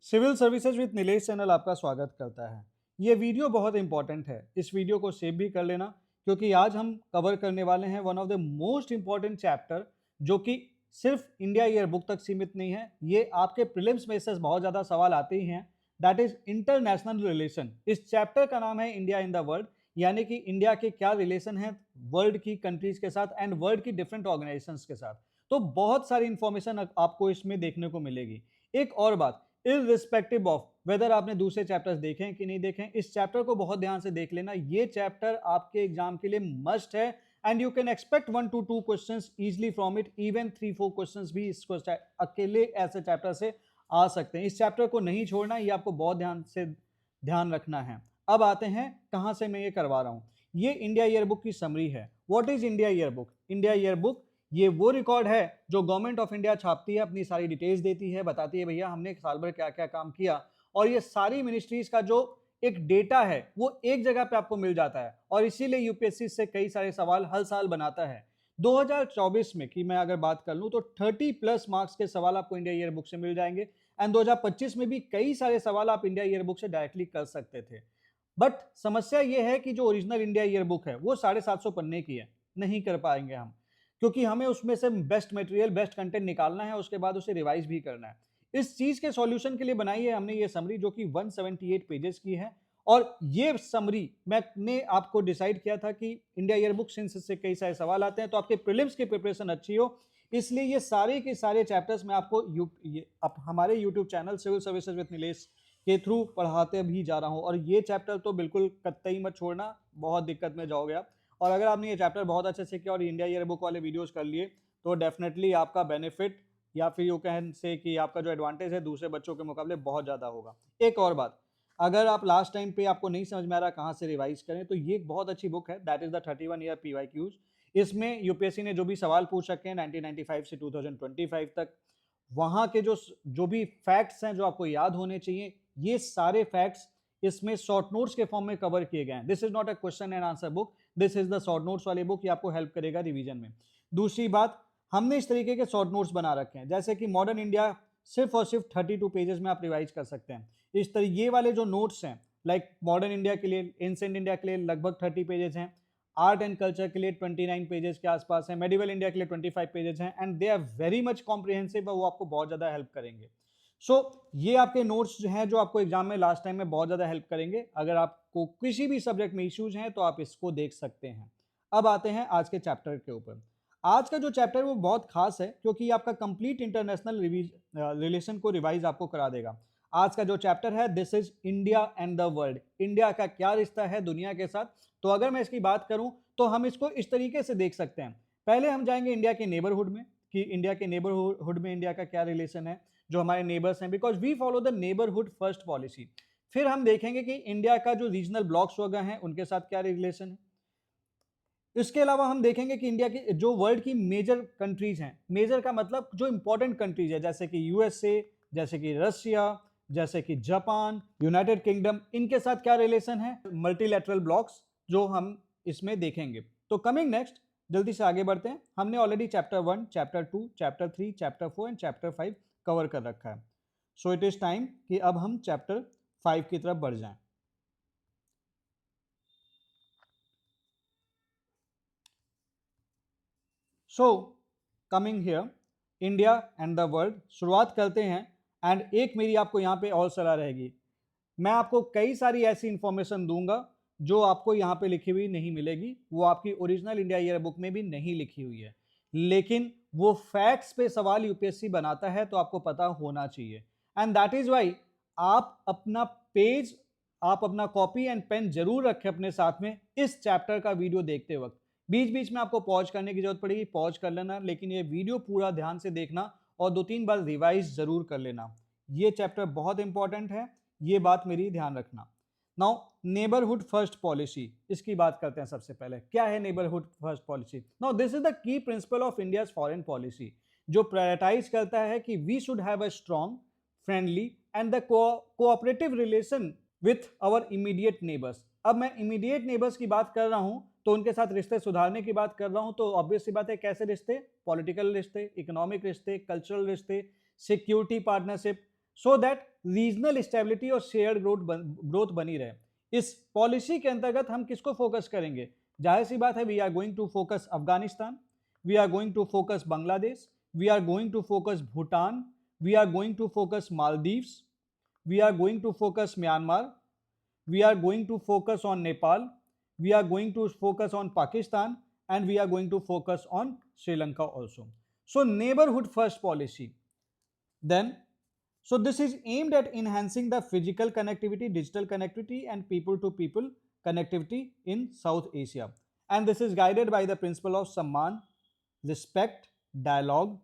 Civil services with Nilesh channel आपका स्वागत करता है। ये वीडियो बहुत इंपॉर्टेंट है, इस वीडियो को सेव भी कर लेना क्योंकि आज हम कवर करने वाले हैं one of the most important chapter जो कि सिर्फ इंडिया ईयर बुक तक सीमित नहीं है। ये आपके प्रीलिम्स में से बहुत ज़्यादा सवाल आते ही हैं, दैट इज इंटरनेशनल रिलेशन। इस चैप्टर का नाम है इंडिया इन द वर्ल्ड, यानी कि इंडिया के क्या रिलेशन है वर्ल्ड की कंट्रीज के साथ एंड वर्ल्ड की डिफरेंट ऑर्गेनाइजेशंस के साथ। तो बहुत सारी इंफॉर्मेशन आपको इसमें देखने को मिलेगी। एक और बात, इररिस्पेक्टिव ऑफ वेदर आपने दूसरे चैप्टर्स देखे हैं कि नहीं देखे हैं, इस चैप्टर को बहुत ध्यान से देख लेना। ये चैप्टर आपके एग्जाम के लिए मस्ट है and you can expect 1 to 2 questions easily from it, even 3-4 questions भी इस अकेले ऐसे चैप्टर से आ सकते हैं। इस चैप्टर को नहीं छोड़ना, ये आपको बहुत ध्यान रखना है। अब आते हैं कहां से मैं ये करवा रहा हूं। ये इंडिया ईयर बुक की समरी है। What is India year book? India year book ये वो रिकॉर्ड है जो गवर्नमेंट ऑफ इंडिया छापती है, अपनी सारी डिटेल्स देती है, बताती है भैया हमने साल भर क्या क्या काम किया, और ये सारी मिनिस्ट्रीज का जो एक डेटा है वो एक जगह पे आपको मिल जाता है और इसीलिए यूपीएससी से कई सारे सवाल हर साल बनाता है। 2024 में की मैं अगर बात कर लूं तो 30+ मार्क्स के सवाल आपको इंडिया ईयर बुक से मिल जाएंगे एंड 2025 में भी कई सारे सवाल आप इंडिया ईयर बुक से डायरेक्टली कर सकते थे। बट समस्या यह है कि जो ओरिजिनल इंडिया ईयर बुक है वो 750 पन्ने की है, नहीं कर पाएंगे हम, क्योंकि हमें उसमें से बेस्ट मटेरियल बेस्ट कंटेंट निकालना है, उसके बाद उसे रिवाइज भी करना है। इस चीज के सॉल्यूशन के लिए बनाई है हमने ये समरी जो कि 178 पेजेस की है। और ये समरी मैंने आपको डिसाइड किया था कि इंडिया ईयर बुक सिंस से कई सारे सवाल आते हैं तो आपके प्रीलिम्स की प्रिपरेशन अच्छी हो, इसलिए ये सारे के सारे चैप्टर्स मैं आपको हमारे YouTube channel civil services with Nilesh के थ्रू पढ़ाते भी जा रहा हूँ। और ये चैप्टर तो बिल्कुल कतई मत छोड़ना, बहुत दिक्कत में जाओगे आप। और अगर आपने ये चैप्टर बहुत अच्छे से किया और इंडिया ईयर बुक वाले वीडियोस कर लिए तो डेफिनेटली आपका बेनिफिट या फिर यू कैन से कि आपका जो एडवांटेज है दूसरे बच्चों के मुकाबले बहुत ज़्यादा होगा। एक और बात, अगर आप लास्ट टाइम पे आपको नहीं समझ में आ रहा कहाँ से रिवाइज करें तो ये एक बहुत अच्छी बुक है, that is the 31 year PYQs। इसमें यूपीएससी ने जो भी सवाल पूछ रखे हैं 1995 से 2025 तक, वहाँ के जो भी फैक्ट्स हैं जो आपको याद होने चाहिए, ये सारे फैक्ट्स इसमें शॉर्ट नोट्स के फॉर्म में कवर किए गए हैं। This is not a question and answer book, this is the short notes वाली बुक, ये आपको हेल्प करेगा रिवीजन में। दूसरी बात, हमने इस तरीके के शॉर्ट नोट्स बना रखे हैं जैसे कि मॉडर्न इंडिया सिर्फ और सिर्फ 32 पेजेस में आप रिवाइज कर सकते हैं। इस तरह ये वाले जो नोट्स हैं लाइक मॉडर्न इंडिया के लिए, एंशिएंट इंडिया के लिए लगभग 30 पेजेस हैं, आर्ट एंड कल्चर के लिए 29 पेजेस के आसपास है, मेडिवल इंडिया के लिए 25 पेजेस हैं and they are very much comprehensive, वो आपको बहुत ज़्यादा हेल्प करेंगे। ये आपके नोट्स जो हैं जो आपको एग्जाम में लास्ट टाइम में बहुत ज़्यादा हेल्प करेंगे। अगर आपको किसी भी सब्जेक्ट में इश्यूज हैं तो आप इसको देख सकते हैं। अब आते हैं आज के चैप्टर के ऊपर। आज का जो चैप्टर है वो बहुत खास है क्योंकि ये आपका कंप्लीट इंटरनेशनल रिलेशन को रिवाइज आपको करा देगा। आज का जो चैप्टर है this is India and the world, India का क्या रिश्ता है दुनिया के साथ। तो अगर मैं इसकी बात करूं तो हम इसको इस तरीके से देख सकते हैं। पहले हम जाएंगे इंडिया के नेबरहुड में कि इंडिया के नेबरहुड में इंडिया का क्या रिलेशन है, जो हमारे नेबर्स हैं, because we follow the neighbourhood first policy. फिर हम देखेंगे कि इंडिया का जो रीजनल ब्लॉक्स वगैरह हैं उनके साथ क्या रिलेशन है। इसके अलावा हम देखेंगे कि इंडिया की जो वर्ल्ड की मेजर कंट्रीज हैं, मेजर का मतलब जो इंपॉर्टेंट कंट्रीज है जैसे कि यूएसए, जैसे कि रशिया, जैसे कि जापान, यूनाइटेड किंगडम, इनके साथ क्या रिलेशन है, मल्टीलैटरल ब्लॉक्स जो हम इसमें देखेंगे। तो कमिंग नेक्स्ट, जल्दी से आगे बढ़ते हैं। हमने already chapter 1, chapter 2, chapter 3, chapter 4 and chapter 5 cover कर रखा है। सो इट इज टाइम कि अब हम चैप्टर 5 की तरफ बढ़ जाएं। So coming here, India and the world, शुरुआत करते हैं। एंड एक मेरी आपको यहाँ पे और सलाह रहेगी, मैं आपको कई सारी ऐसी इंफॉर्मेशन दूंगा जो आपको यहाँ पे लिखी हुई नहीं मिलेगी, वो आपकी ओरिजिनल इंडिया ईयर बुक में भी नहीं लिखी हुई है, लेकिन वो फैक्ट्स पे सवाल यूपीएससी बनाता है तो आपको पता होना चाहिए। एंड दैट इज वाई आप अपना पेज, आप अपना कॉपी एंड पेन जरूर रखें अपने साथ में इस चैप्टर का वीडियो देखते वक्त। बीच बीच में आपको पॉज करने की जरूरत पड़ेगी, पॉज कर लेना, लेकिन ये वीडियो पूरा ध्यान से देखना और 2-3 बार रिवाइज जरूर कर लेना। ये चैप्टर बहुत इंपॉर्टेंट है, ये बात मेरी ध्यान रखना। नाउ नेबरहुड फर्स्ट पॉलिसी, इसकी बात करते हैं। सबसे पहले क्या है neighbourhood first policy? Now this is the key principle of India's foreign policy, जो प्रायोरिटाइज करता है कि we should have a strong, friendly and the cooperative relation with our immediate neighbours. अब मैं इमीडिएट नेबर्स की बात कर रहा हूं तो उनके साथ रिश्ते सुधारने की बात कर रहा हूं, तो ऑब्वियस सी बात है कैसे रिश्ते, पॉलिटिकल रिश्ते, इकोनॉमिक रिश्ते, कल्चरल रिश्ते, security partnership, so that regional stability और शेयर्ड ग्रोथ बनी रहे। इस पॉलिसी के अंतर्गत हम किसको फोकस करेंगे? जाहिर सी बात है, we are going to focus Afghanistan, we are going to focus Bangladesh, we are going to focus Bhutan, we are going to focus Maldives, we are going to focus Myanmar, we are going to focus on Nepal, we are going to focus on Pakistan, and we are going to focus on Sri Lanka also. So neighborhood first policy. Then, so this is aimed at enhancing the physical connectivity, digital connectivity, and people to people connectivity in South Asia. And this is guided by the principle of Samman, respect, dialogue,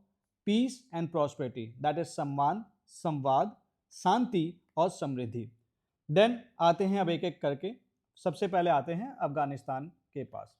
peace, and prosperity. That is Samman, Samvad, शांति और समृद्धि। Then आते हैं अब एक एक करके। सबसे पहले आते हैं अफगानिस्तान के पास।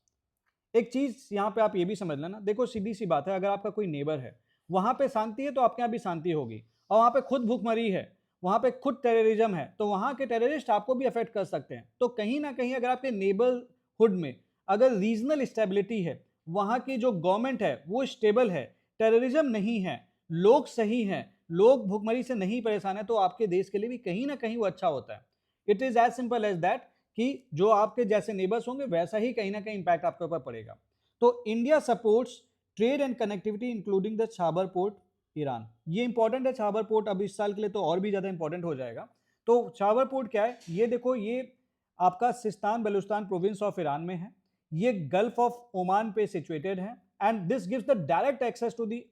एक चीज यहां पे आप ये भी समझ लेना, देखो सीधी सी बात है, अगर आपका कोई नेबर है वहां पे शांति है तो आपके यहाँ भी शांति होगी, और वहां पे खुद भूखमरी है, वहां पे खुद टेररिज्म है, तो वहां के टेररिस्ट आपको भी अफेक्ट कर सकते हैं। तो कहीं ना कहीं अगर आपके नेबरहुड में अगर रीजनल स्टेबिलिटी है, वहां की जो गवर्नमेंट है वो स्टेबल है, टेररिज्म नहीं है, लोग सही हैं, लोग भूखमरी से नहीं परेशान है, तो आपके देश के लिए भी कहीं ना कहीं वो अच्छा होता है। It is as simple as that कि जो आपके जैसे नेबर्स होंगे वैसा ही कहीं ना कहीं इंपैक्ट आपके ऊपर पड़ेगा। तो India supports trade and connectivity including the Chabahar port Iran. ये इंपॉर्टेंट है छाबर पोर्ट, अब इस साल के लिए तो और भी ज्यादा इंपॉर्टेंट हो जाएगा। तो छाबर पोर्ट क्या है? ये देखो, ये आपका Sistan Balochistan province of Iran में है, ये गल्फ ऑफ ओमान पे सिचुएटेड है, and this gives the direct access to the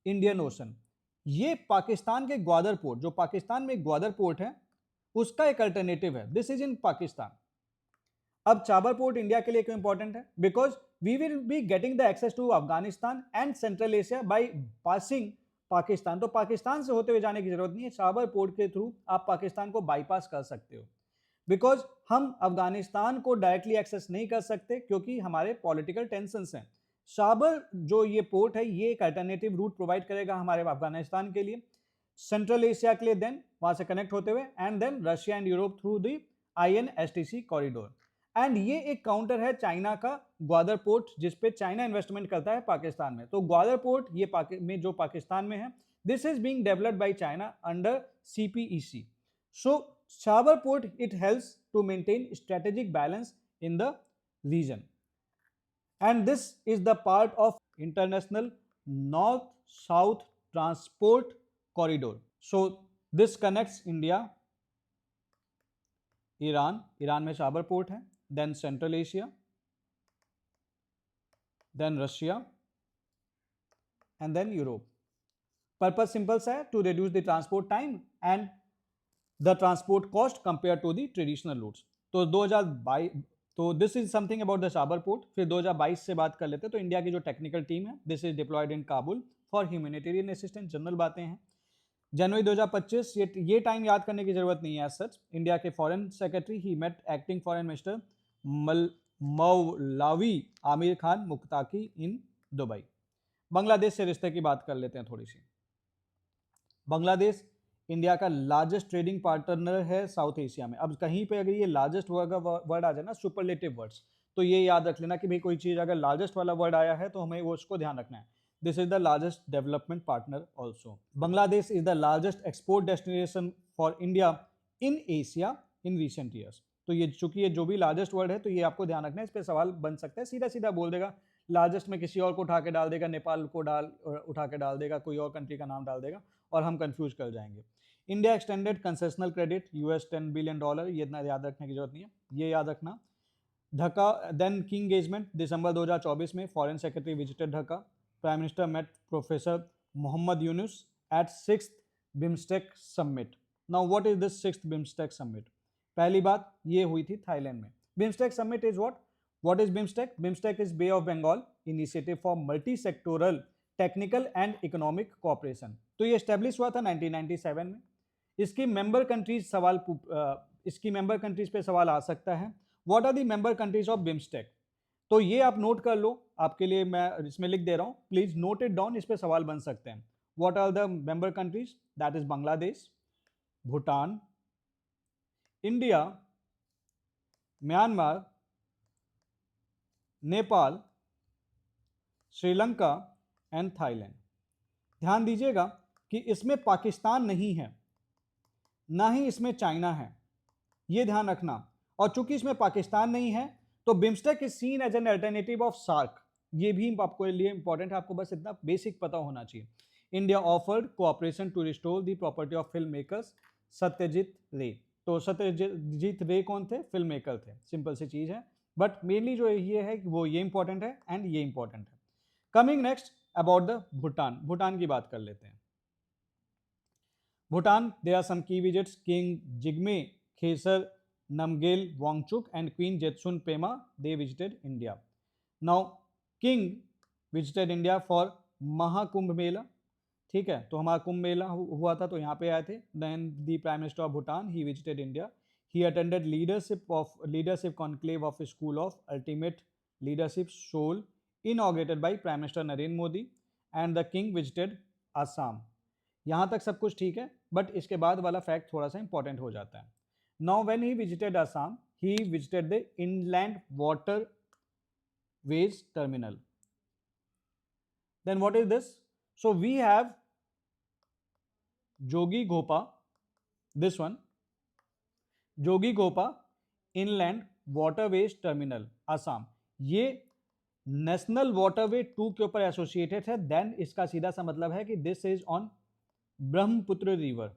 Indian Ocean. ये पाकिस्तान के ग्वादर पोर्ट, जो पाकिस्तान में ग्वादर पोर्ट है, उसका एक अल्टरनेटिव है। This is in Pakistan. अब चाबर पोर्ट इंडिया के लिए क्यों इंपॉर्टेंट है? Because we will be getting the access to Afghanistan and central Asia by passing Pakistan. तो पाकिस्तान से होते हुए जाने की जरूरत नहीं है, चाबर पोर्ट के थ्रू आप पाकिस्तान को बाईपास कर सकते हो। बिकॉज हम अफगानिस्तान को डायरेक्टली एक्सेस नहीं कर सकते क्योंकि हमारे पॉलिटिकल टेंशंस हैं। शाबर जो ये पोर्ट है, ये एक अल्टरनेटिव रूट प्रोवाइड करेगा हमारे अफगानिस्तान के लिए, सेंट्रल एशिया के लिए, देन वहां से कनेक्ट होते हुए, and then Russia and Europe through the INSTC corridor. And ये एक काउंटर है चाइना का ग्वादर पोर्ट, जिसपे चाइना इन्वेस्टमेंट करता है पाकिस्तान में। तो ग्वादर पोर्ट ये में जो पाकिस्तान में है, this is being developed by China under CPEC। So Chabahar port it helps to maintain strategic balance in the region, and this is the part of international north south transport corridor. So this connects India, Iran में Chabahar port है, then Central Asia, then Russia, and then Europe. Purpose simple सा है, to reduce the transport time and the transport cost compared to the traditional routes. तो 2022, तो this is something about the Chabahar port. फिर 2022 से बात कर लेते हैं। तो इंडिया की जो टेक्निकल टीम है, this is deployed in Kabul for humanitarian assistance. General बातें हैं। जनवरी 2025, ये टाइम याद करने की जरूरत नहीं है एज सच। इंडिया के foreign secretary he met acting foreign minister Maulvi Amir Khan Muttaqi in Dubai. Bangladesh से रिश्ते की बात कर लेते हैं थोड़ी सी। बांग्लादेश इंडिया का लार्जेस्ट ट्रेडिंग पार्टनर है साउथ एशिया में। अब कहीं पे अगर ये लार्जेस्ट वर्ड आ जाए ना, सुपरलेटिव वर्ड्स, तो ये याद रख लेना कि भाई कोई चीज अगर लार्जेस्ट वाला वर्ड आया है तो हमें वो उसको ध्यान रखना है। This is the largest development partner also. Bangladesh is the largest export destination for India in Asia in recent years. तो ये चूंकि ये जो भी लार्जेस्ट वर्ड है तो ये आपको ध्यान रखना है, इस पर सवाल बन सकता है। सीधा सीधा बोल देगा, लार्जेस्ट में किसी और को उठा के डाल देगा, नेपाल को उठा के डाल देगा, कोई और कंट्री का नाम डाल देगा और हम कंफ्यूज कर जाएंगे। India extended concessional credit $10 billion, ये इतना याद रखने की जरूरत नहीं है, ये याद रखना। ढाका देन की एंगेजमेंट, दिसंबर 2024 में foreign secretary visited Dhaka. Prime minister met professor Mohammad Yunus at 6th BIMSTEC summit. Now what is this 6th BIMSTEC summit? पहली बात ये हुई थी थाईलैंड में। BIMSTEC summit is what is BIMSTEC? BIMSTEC is bay of Bengal initiative for multi sectoral technical and economic cooperation. तो ये establish हुआ था 1997 में। इसकी मेंबर कंट्रीज इसकी मेंबर कंट्रीज पे सवाल आ सकता है। What are the member countries of BIMSTEC? तो ये आप नोट कर लो, आपके लिए मैं इसमें लिख दे रहा हूं, प्लीज नोट इट डाउन, इस पे सवाल बन सकते हैं। What are the member countries? That is Bangladesh, Bhutan, India, Myanmar, Nepal, Sri Lanka and Thailand. ध्यान दीजिएगा कि इसमें पाकिस्तान नहीं है, ना ही इसमें चाइना है, ये ध्यान रखना। और चूंकि इसमें पाकिस्तान नहीं है, तो BIMSTEC is seen as an alternative of SAARC. ये भी आपको लिए इंपॉर्टेंट है, आपको बस इतना बेसिक पता होना चाहिए। India offered cooperation to restore the property of film makers Satyajit Ray. तो सत्यजीत रे कौन थे? फिल्म मेकर थे, सिंपल सी चीज है। बट मेनली जो ये है वो ये इंपॉर्टेंट है एंड ये इंपॉर्टेंट है। Coming next about the Bhutan. Bhutan की बात कर लेते हैं। Bhutan, there are some key visits. King Jigme Khesar Namgyel Wangchuk and Queen Jetsun Pema, they visited India. Now, King visited India for Mahakumbh Mela. ठीक है, तो हमारा कुंभ मेला हुआ था, तो यहाँ पे आए थे. Then the Prime Minister of Bhutan, he visited India. He attended leadership conclave of School of Ultimate Leadership Seoul, inaugurated by Prime Minister Narendra Modi, and the King visited Assam. यहाँ तक सब कुछ ठीक है, बट इसके बाद वाला fact थोड़ा सा इंपॉर्टेंट हो जाता है. Now when he visited Assam, he visited the inland water ways terminal. Then what is this? So we have Jogighopa, this one, Jogighopa inland waterways terminal Assam. ये नेशनल वाटरवे 2 के ऊपर एसोसिएटेड है. देन इसका सीधा सा मतलब है कि this is on Brahmaputra river.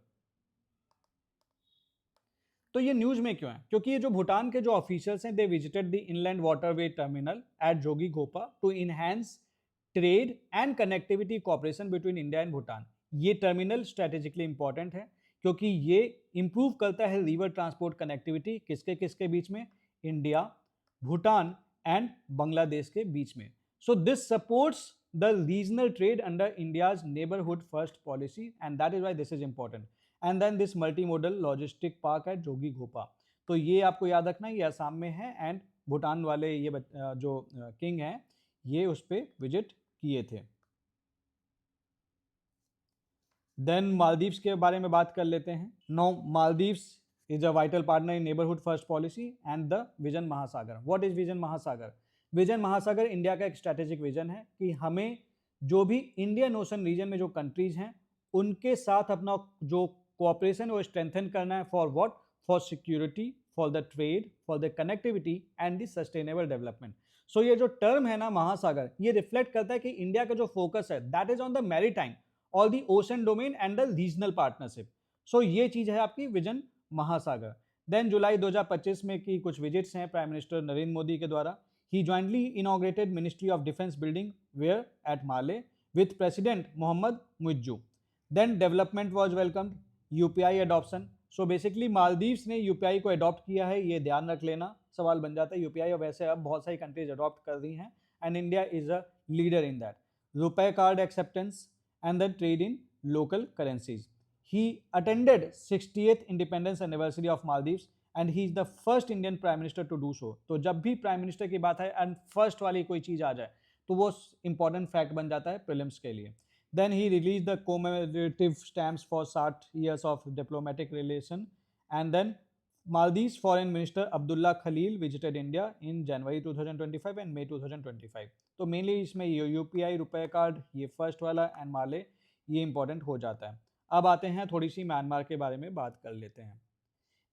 तो ये न्यूज में क्यों है? क्योंकि ये जो भूटान के जो ऑफिशियल्स हैं, they visited the inland waterway terminal at Jogighopa to enhance trade and connectivity cooperation between India and Bhutan. ये टर्मिनल स्ट्रेटेजिकली इंपॉर्टेंट है क्योंकि ये इंप्रूव करता है रिवर ट्रांसपोर्ट कनेक्टिविटी किसके किसके बीच में? इंडिया, भूटान एंड बांग्लादेश के बीच में. So this supports the regional trade under India's neighborhood first policy, and that is why this is important. And then this multimodal logistic park at Jogighopa. तो ये आपको याद रखना, ये असम में है एंड भूटान वाले ये जो किंग हैं ये उस पर विजिट किए थे. देन मालदीव्स के बारे में बात कर लेते हैं. No, Maldives is a vital partner in neighbourhood first policy and the vision Mahasagar. What is vision Mahasagar? Vision Mahasagar India का एक स्ट्रैटेजिक विजन है कि हमें जो भी इंडियन ओशन रीजन में जो कंट्रीज हैं उनके साथ अपना जो कोऑपरेशन वो स्ट्रेंथन करना है. For what? For security, for the trade, for the connectivity and the sustainable development. So ये जो टर्म है ना महासागर, ये रिफ्लेक्ट करता है कि इंडिया का जो फोकस है that is on the maritime और the ocean domain and the regional partnership. So ये चीज है आपकी विजन महासागर. देन जुलाई 2025 में की कुछ विजिट्स हैं प्राइम मिनिस्टर नरेंद्र मोदी के द्वारा. He jointly inaugurated Ministry of Defence building where at Male with President Mohammad Muizzu. Then development was welcomed. UPI adoption. So basically Maldives ने UPI को adopt किया है, ये ध्यान रख लेना. सवाल बन जाता है UPI, और वैसे अब बहुत सारी कंट्रीज अडॉप्ट कर रही हैं and India is a leader in that. Rupee card acceptance and then trade in local currencies. He attended 60th independence anniversary of Maldives and he is the first Indian Prime Minister to do so. तो जब भी prime minister की बात है and first वाली कोई चीज आ जाए तो वो इंपॉर्टेंट फैक्ट बन जाता है प्रीलिम्स के लिए. Then he release the commemorative stamps for 60 years of diplomatic relation. And then Maldives Foreign Minister Abdullah Khalil visited India in January 2025 and May 2025. तो मेनली इसमें UPI रुपए कार्ड ये फर्स्ट वाला एंड माले ये इंपॉर्टेंट हो जाता है. अब आते हैं थोड़ी सी म्यांमार के बारे में बात कर लेते हैं.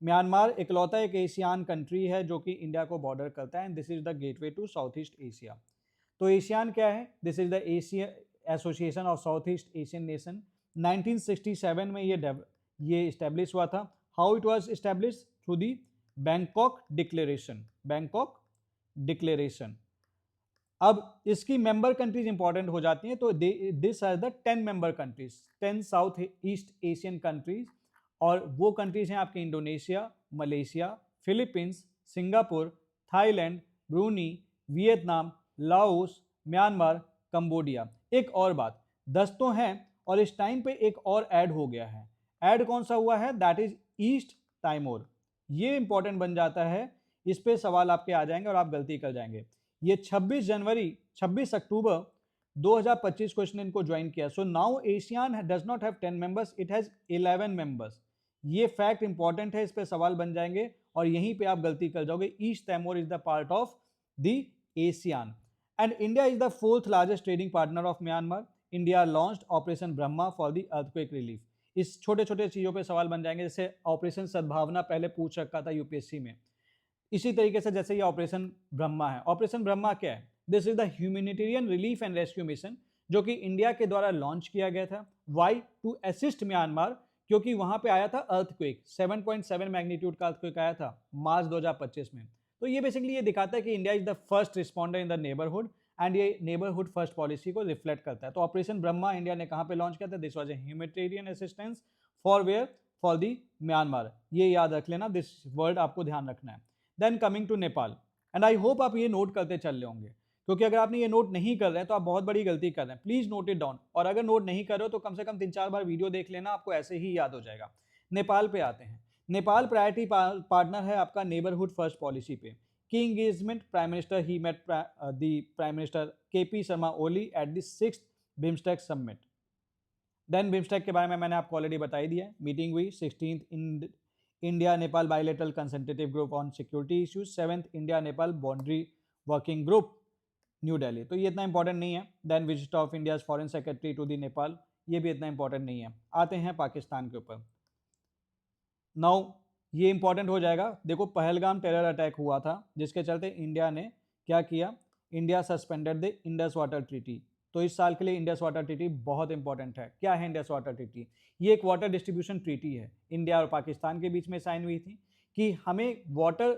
म्यांमार इकलौता एक एशियान कंट्री है जो कि इंडिया को बॉर्डर करता है and this is the gateway to south east Asia. तो एशियान क्या है? This is the Asia association of south east Asian nation. 1967 में ये इस्टेब्लिश हुआ था. How it was establish? Through the Bangkok declaration. Bangkok declaration. अब इसकी member countries important हो जाती हैं. तो this are the 10 member countries, 10 south east Asian countries. और वो कंट्रीज हैं आपके Indonesia, Malaysia, Philippines, Singapore, Thailand, Bruny, Vietnam, Laos, Myanmar, Cambodia. एक और बात, 10 तो हैं और इस टाइम पे एक और ऐड हो गया है. ऐड कौन सा हुआ है? That is East Timor. ये इंपॉर्टेंट बन जाता है, इस पे सवाल आपके आ जाएंगे और आप गलती कर जाएंगे. ये 26 अक्टूबर 2025 को इसने इनको ज्वाइन किया. So now ASEAN does not have 10 members, it has 11 members. ये फैक्ट इंपॉर्टेंट है, इस पे सवाल बन जाएंगे और यहीं पे आप गलती कर जाओगे. East Timor is the part of the ASEAN and India is the 4th largest trading partner of Myanmar. India launched operation Brahma for the earthquake relief. इस छोटे छोटे चीज़ों पे सवाल बन जाएंगे, जैसे ऑपरेशन सद्भावना पहले पूछ रखा था यूपीएससी में। इसी तरीके से जैसे ये ऑपरेशन ब्रह्मा है, ऑपरेशन ब्रह्मा क्या है? This is the humanitarian relief and rescue mission, जो कि इंडिया के द्वारा लॉन्च किया गया था। वाई? टू असिस्ट म्यांमार, क्योंकि वहां पे आया था अर्थक्वेक, 7.7 मैग्नीट्यूड का अर्थक्वेक आया था मार्च 2025 में। तो ये बेसिकली ये दिखाता है कि India is the first responder in the neighbourhood, and ये नेबरहुड फर्स्ट पॉलिसी को रिफ्लेक्ट करता है। तो ऑपरेशन ब्रह्मा इंडिया ने कहां पे लॉन्च किया था? This was a humanitarian assistance for where? For the Myanmar. ये याद रख लेना, दिस वर्ड आपको ध्यान रखना है। Then coming to Nepal, and I hope आप ये नोट करते चल रहे होंगे, क्योंकि अगर आपने ये नोट नहीं कर रहे हैं तो आप बहुत बड़ी गलती कर रहे हैं। प्लीज नोट इट डाउन, और अगर नोट नहीं कर रहे हो तो कम से कम 3-4 बार वीडियो देख लेना, आपको ऐसे ही याद हो जाएगा। नेपाल पे आते हैं। नेपाल प्रायोरिटी पार्टनर है आपका नेबरहुड फर्स्ट पॉलिसी पे। की engagement, prime minister he met the prime minister KP Sharma Oli at the 6th BIMSTEC summit. Then BIMSTEC के बारे में मैंने आपको ऑलरेडी बता ही दिया। मीटिंग हुई 16th India Nepal bilateral consultative group on security issues, 7th India Nepal boundary working group, new Delhi. तो ये इतना इंपॉर्टेंट नहीं है। Then visit of India foreign secretary to the Nepal, ये भी इतना इंपॉर्टेंट नहीं है। आते हैं पाकिस्तान के ऊपर। नाउ ये इंपॉर्टेंट हो जाएगा। देखो, पहलगाम टेरर अटैक हुआ था, जिसके चलते इंडिया ने क्या किया? India suspended the Indus water treaty. तो इस साल के लिए इंडस वाटर ट्रीटी बहुत इंपॉर्टेंट है। क्या है इंडस वाटर ट्रीटी? ये एक वाटर डिस्ट्रीब्यूशन ट्रीटी है, इंडिया और पाकिस्तान के बीच में साइन हुई थी, कि हमें वाटर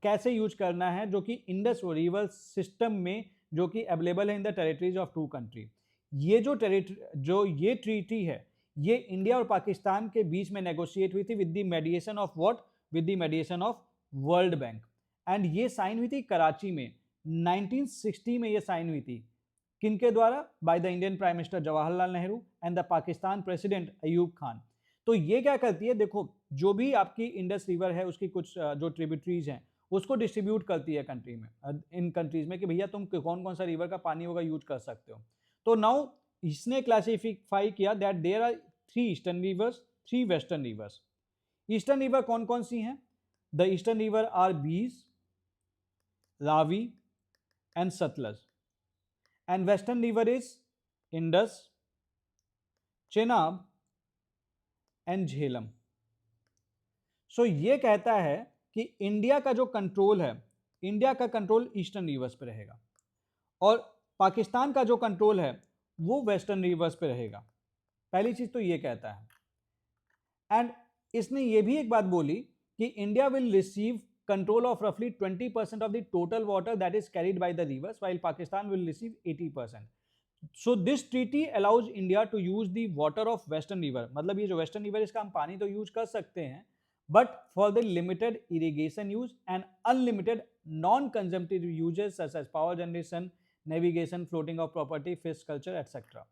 कैसे यूज करना है जो कि इंडस रिवर सिस्टम में, जो कि अवेलेबल है in the territories of two country. ये जो ये ट्रीटी है, ये इंडिया और पाकिस्तान के बीच में नेगोशिएट हुई थी with the मेडिएशन of what? With the मेडिएशन of world bank. And ये साइन हुई थी कराची में 1960 में। ये साइन हुई थी किनके द्वारा? By the Indian prime minister Jawaharlal Nehru and the Pakistan president Ayub Khan. तो ये क्या करती है? देखो, जो भी आपकी इंडस रिवर है उसकी कुछ जो ट्रिब्यूटरीज हैं उसको डिस्ट्रीब्यूट करती है कंट्री में, इन कंट्रीज में, कि भैया तुम कौन कौन सा रिवर का पानी होगा यूज कर सकते हो। तो नाउ इसने क्लासिफाई किया that there are 3 eastern rivers, 3 western rivers. Eastern river कौन कौन सी हैं? The eastern river are Beas, Ravi and Sutlej, and western river is Indus, Chenab and Jhelum. So ये कहता है कि इंडिया का जो कंट्रोल है, इंडिया का कंट्रोल ईस्टर्न रिवर्स पे रहेगा, और पाकिस्तान का जो कंट्रोल है वो वेस्टर्न रिवर्स पे रहेगा। पहली चीज तो ये कहता है। एंड इसने ये भी एक बात बोली कि India will receive control of रफली 20% of the total water that is carried by the rivers, while Pakistan will receive 80%। So this treaty allows India to use the water of western river. मतलब ये जो वेस्टर्न रिवर, इसका हम पानी तो use कर सकते हैं, but for the limited irrigation use and unlimited non-consumptive uses such as power generation, navigation, floating of property, fish culture, etc.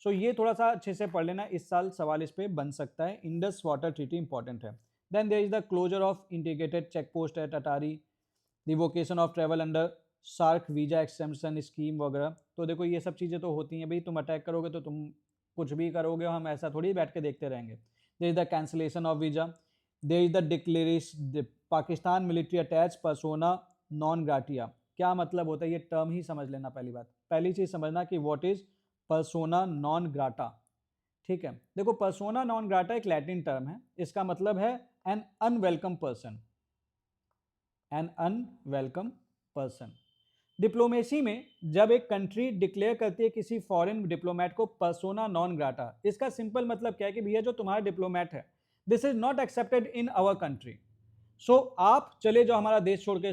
So ये थोड़ा सा अच्छे से पढ़ लेना, इस साल सवाल इस पे बन सकता है। इंडस वाटर ट्रीटी इंपॉर्टेंट है। Then there is the closure of integrated check post at Atari, revocation of travel under SAARC visa extension scheme वगैरह। तो देखो, ये सब चीज़ें तो होती हैं भाई, तुम अटैक करोगे तो तुम कुछ भी करोगे, हम ऐसा थोड़ी बैठ के देखते रहेंगे। There is the cancellation of visa, there is the declaration Pakistan military attache persona non grata. क्या मतलब होता है ये टर्म ही समझ लेना। पहली बात, पहली चीज समझना कि what is persona non grata. ठीक है, देखो, पर्सोना नॉन ग्राटा एक लैटिन टर्म है, इसका मतलब है an unwelcome person, an unwelcome person. Diplomacy में जब एक कंट्री डिक्लेयर करती है किसी फॉरेन डिप्लोमेट को पर्सोना नॉन ग्राटा, इसका सिंपल मतलब क्या है कि भैया जो तुम्हारा डिप्लोमेट है, this is not accepted in our country, so आप चले जाओ हमारा देश छोड़ के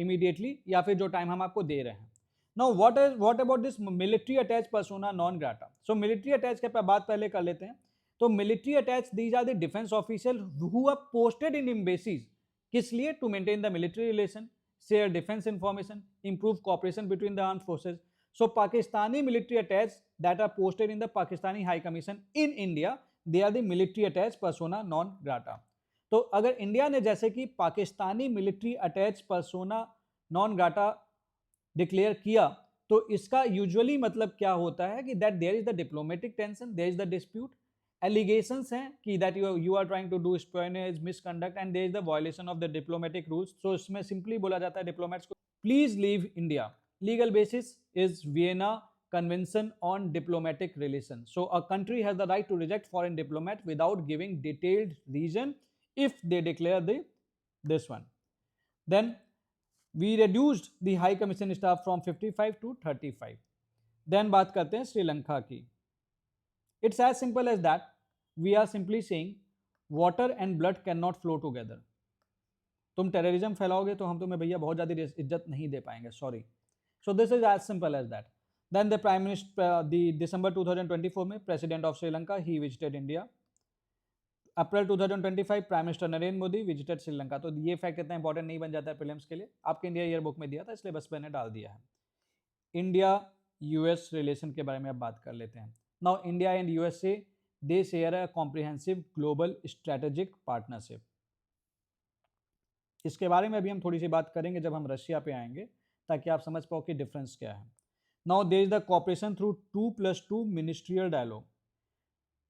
इमीडिएटली, या फिर जो टाइम हम आपको दे रहे हैं। Now what about this military attache persona non grata. So military attache के बात पहले कर लेते हैं। तो military attache these are the defence official who are posted in embassies, किस लिए? To maintain the military relation, share defense information, improve cooperation between the armed forces. So Pakistani military attached that are posted in the Pakistani High Commission in India, they are the military attached persona non grata. तो अगर India ने जैसे कि Pakistani military attache persona non grata declare किया, तो इसका usually मतलब क्या होता है कि that there is the diplomatic tension, there is the dispute, allegations हैं कि that you are trying to do espionage, misconduct and there is the violation of the diplomatic rules. So इसमें सिंपली बोला जाता है डिप्लोमेट्स को please leave India. Legal basis is Vienna Convention on Diplomatic Relations. So a country has the right to reject foreign diplomat without giving detailed reason if they declare this one. Then we reduced the High Commission staff from 55 to 35. Then बात करते हैं श्रीलंका की. It's as simple as that. We are simply saying water and blood cannot flow together. तुम terrorism फैलाओगे तो हम तुम्हें भैया बहुत ज़्यादा इज्जत नहीं दे पाएंगे, sorry. So this is as simple as that. Then the prime minister दिसंबर 2024 में president of Sri Lanka he visited India. April 2025 prime minister Narendra Modi visited Sri Lanka. तो ये फैक्ट इतना इंपॉर्टेंट नहीं बन जाता है प्रीलिम्स के लिए, आपके इंडिया ईयर बुक में दिया था इसलिए बस मैंने डाल दिया है. इंडिया यूएस रिलेशन के बारे में अब बात कर लेते हैं. Now India and USA they share a comprehensive global strategic partnership. इसके बारे में अभी हम थोड़ी सी बात करेंगे जब हम रशिया पे आएंगे, ताकि आप समझ पाओ कि डिफरेंस क्या है. Now there is the cooperation through 2+2 ministerial dialogue.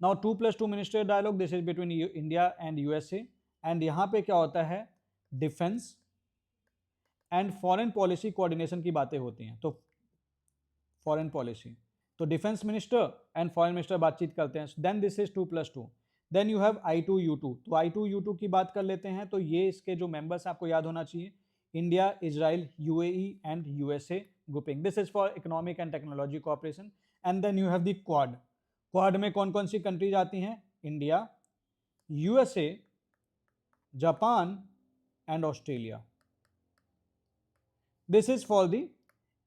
Now 2+2 ministerial dialogue this is between India and USA. And यहाँ पे क्या होता है, defence and foreign policy coordination की बातें होती हैं. तो फॉरेन पॉलिसी, तो defence minister and foreign minister बातचीत करते हैं. Then this is 2+2. Then you have I2U2. तो I2U2 की बात कर लेते हैं. तो ये इसके जो मेंबर्स आपको याद होना चाहिए, India, Israel, UAE and USA grouping. This is for economic and technology cooperation. And then you have the Quad. Quad में कौन कौन सी कंट्रीज आती हैं, India, USA, Japan and Australia. This is for the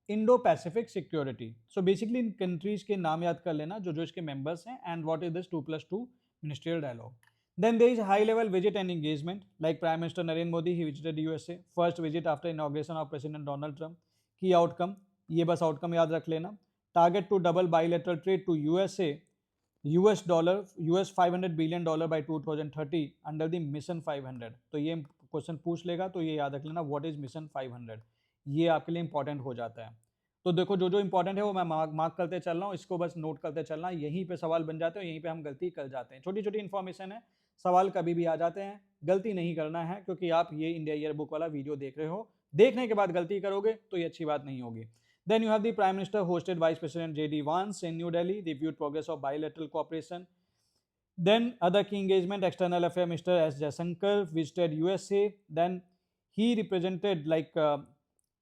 Indo Pacific security. So basically इन countries के नाम याद कर लेना जो जो इसके मेंबर्स हैं. And what is this 2+2 ministerial dialogue. Then there is high level visit and engagement, like Prime Minister Narendra Modi, he visited USA, first visit after inauguration of President Donald Trump. Key outcome, ये बस outcome याद रख लेना. Target to double bilateral trade to USA, US $500 billion by 2030 under the Mission 500. तो ये question पूछ लेगा तो ये याद रख लेना, what is Mission 500. ये आपके लिए इंपॉर्टेंट हो जाता है. तो देखो जो जो इंपॉर्टेंट है वो मैं मार्क करते चल रहा हूँ, इसको बस नोट करते चलना. यहीं पे सवाल बन जाते हैं, यहीं पे हम गलती कर जाते हैं. छोटी छोटी इन्फॉर्मेशन है, सवाल कभी भी आ जाते हैं, गलती नहीं करना है, क्योंकि आप ये इंडिया ईयर बुक वाला वीडियो देख रहे हो. देखने के बाद गलती करोगे तो ये अच्छी बात नहीं होगी. Then you have the prime minister hosted vice president JD Vance in New Delhi, reviewed progress of bilateral cooperation. Then other key engagement, external affairs Mr. S. Jaishankar visited USA. Then he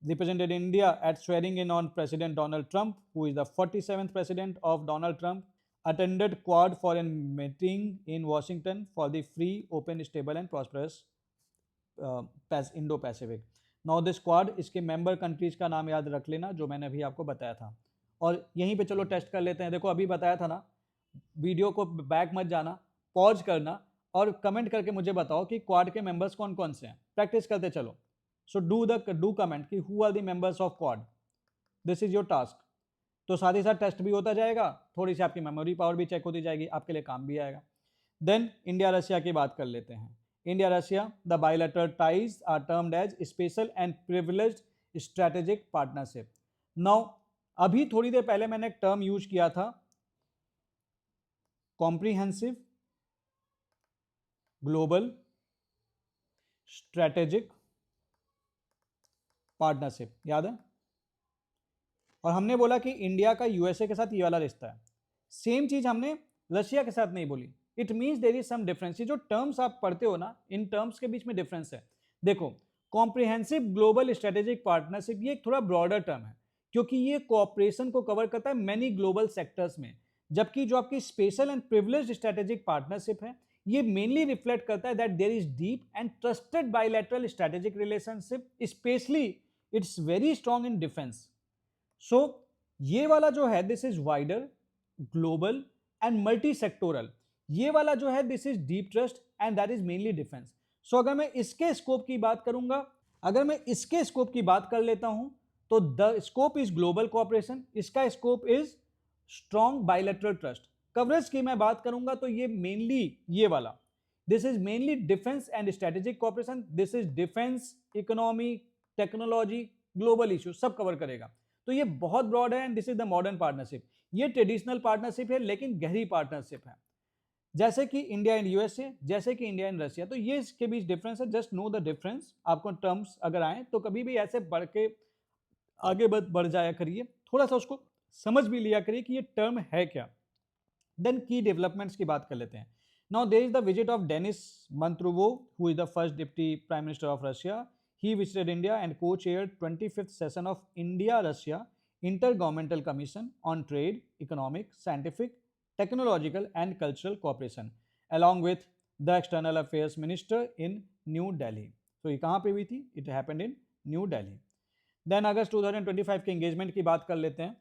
represented India at swearing in on President Donald Trump, who is the 47th president of Donald Trump, attended Quad foreign meeting in Washington for the free, open, stable and prosperous Indo-Pacific. Now this Quad, इसके member countries का नाम याद रख लेना जो मैंने अभी आपको बताया था. और यहीं पे चलो टेस्ट कर लेते हैं. देखो अभी बताया था ना, वीडियो को बैक मत जाना, पॉज करना और कमेंट करके मुझे बताओ कि क्वाड के मेंबर्स कौन कौन से हैं. प्रैक्टिस करते चलो. सो डू कमेंट कि who are the members of Quad. This is your task. तो साथ ही साथ टेस्ट भी होता जाएगा, थोड़ी सी आपकी मेमोरी पावर भी चेक होती जाएगी, आपके लिए काम भी आएगा. देन इंडिया रशिया की बात कर लेते हैं. India Russia, the bilateral ties are termed as special and privileged strategic partnership. Now अभी थोड़ी देर पहले मैंने एक टर्म यूज किया था, कॉम्प्रिहेंसिव ग्लोबल स्ट्रेटेजिक पार्टनरशिप, याद है. और हमने बोला कि इंडिया का यूएसए के साथ ये वाला रिश्ता है. सेम चीज हमने रशिया के साथ नहीं बोली. It means there is some difference. ये जो टर्म्स आप पढ़ते हो ना, इन टर्म्स के बीच में डिफरेंस है. देखो कॉम्प्रिहेंसिव ग्लोबल स्ट्रेटेजिक पार्टनरशिप ये एक थोड़ा ब्रॉडर टर्म है, क्योंकि ये कोऑपरेशन को कवर करता है मैनी ग्लोबल सेक्टर्स में. जबकि जो आपकी special and privileged strategic partnership है, ये मेनली रिफ्लेक्ट करता है that there is deep and trusted bilateral strategic relationship, specially it's very strong in defence. So ये वाला जो है this is wider, global and multi sectoral. ये वाला जो है this is deep trust and that is mainly defence. So अगर मैं इसके स्कोप की बात करूंगा, अगर मैं इसके स्कोप की बात कर लेता हूं, तो the scope is global cooperation, इसका scope is strong bilateral trust. Coverage की मैं बात करूंगा तो ये मेनली ये वाला, this is mainly defence and strategic cooperation. This is defence, economy, technology, global issue सब कवर करेगा. तो ये बहुत ब्रॉड है and this is the modern partnership. ये ट्रेडिशनल पार्टनरशिप है लेकिन गहरी पार्टनरशिप है, जैसे कि इंडिया एंड यूएसए, जैसे कि इंडिया एंड रशिया. तो ये इसके बीच डिफरेंस है. Just know the difference. आपको टर्म्स अगर आए तो कभी भी ऐसे बढ़ के आगे बढ़ जाया करिए, थोड़ा सा उसको समझ भी लिया करिए कि ये टर्म है क्या। देन की डेवलपमेंट्स की बात कर लेते हैं। Now there is the visit of Denis Manturov, who is the first deputy prime minister of Russia. He visited India and co-chaired 25th session of India-Russia Intergovernmental Commission on Trade, Economic, Scientific, Technological and Cultural Cooperation, along with the External Affairs Minister in New Delhi. So ये कहाँ पे हुई थी? It happened in New Delhi. Then अगस्त 2025 के engagement की बात कर लेते हैं.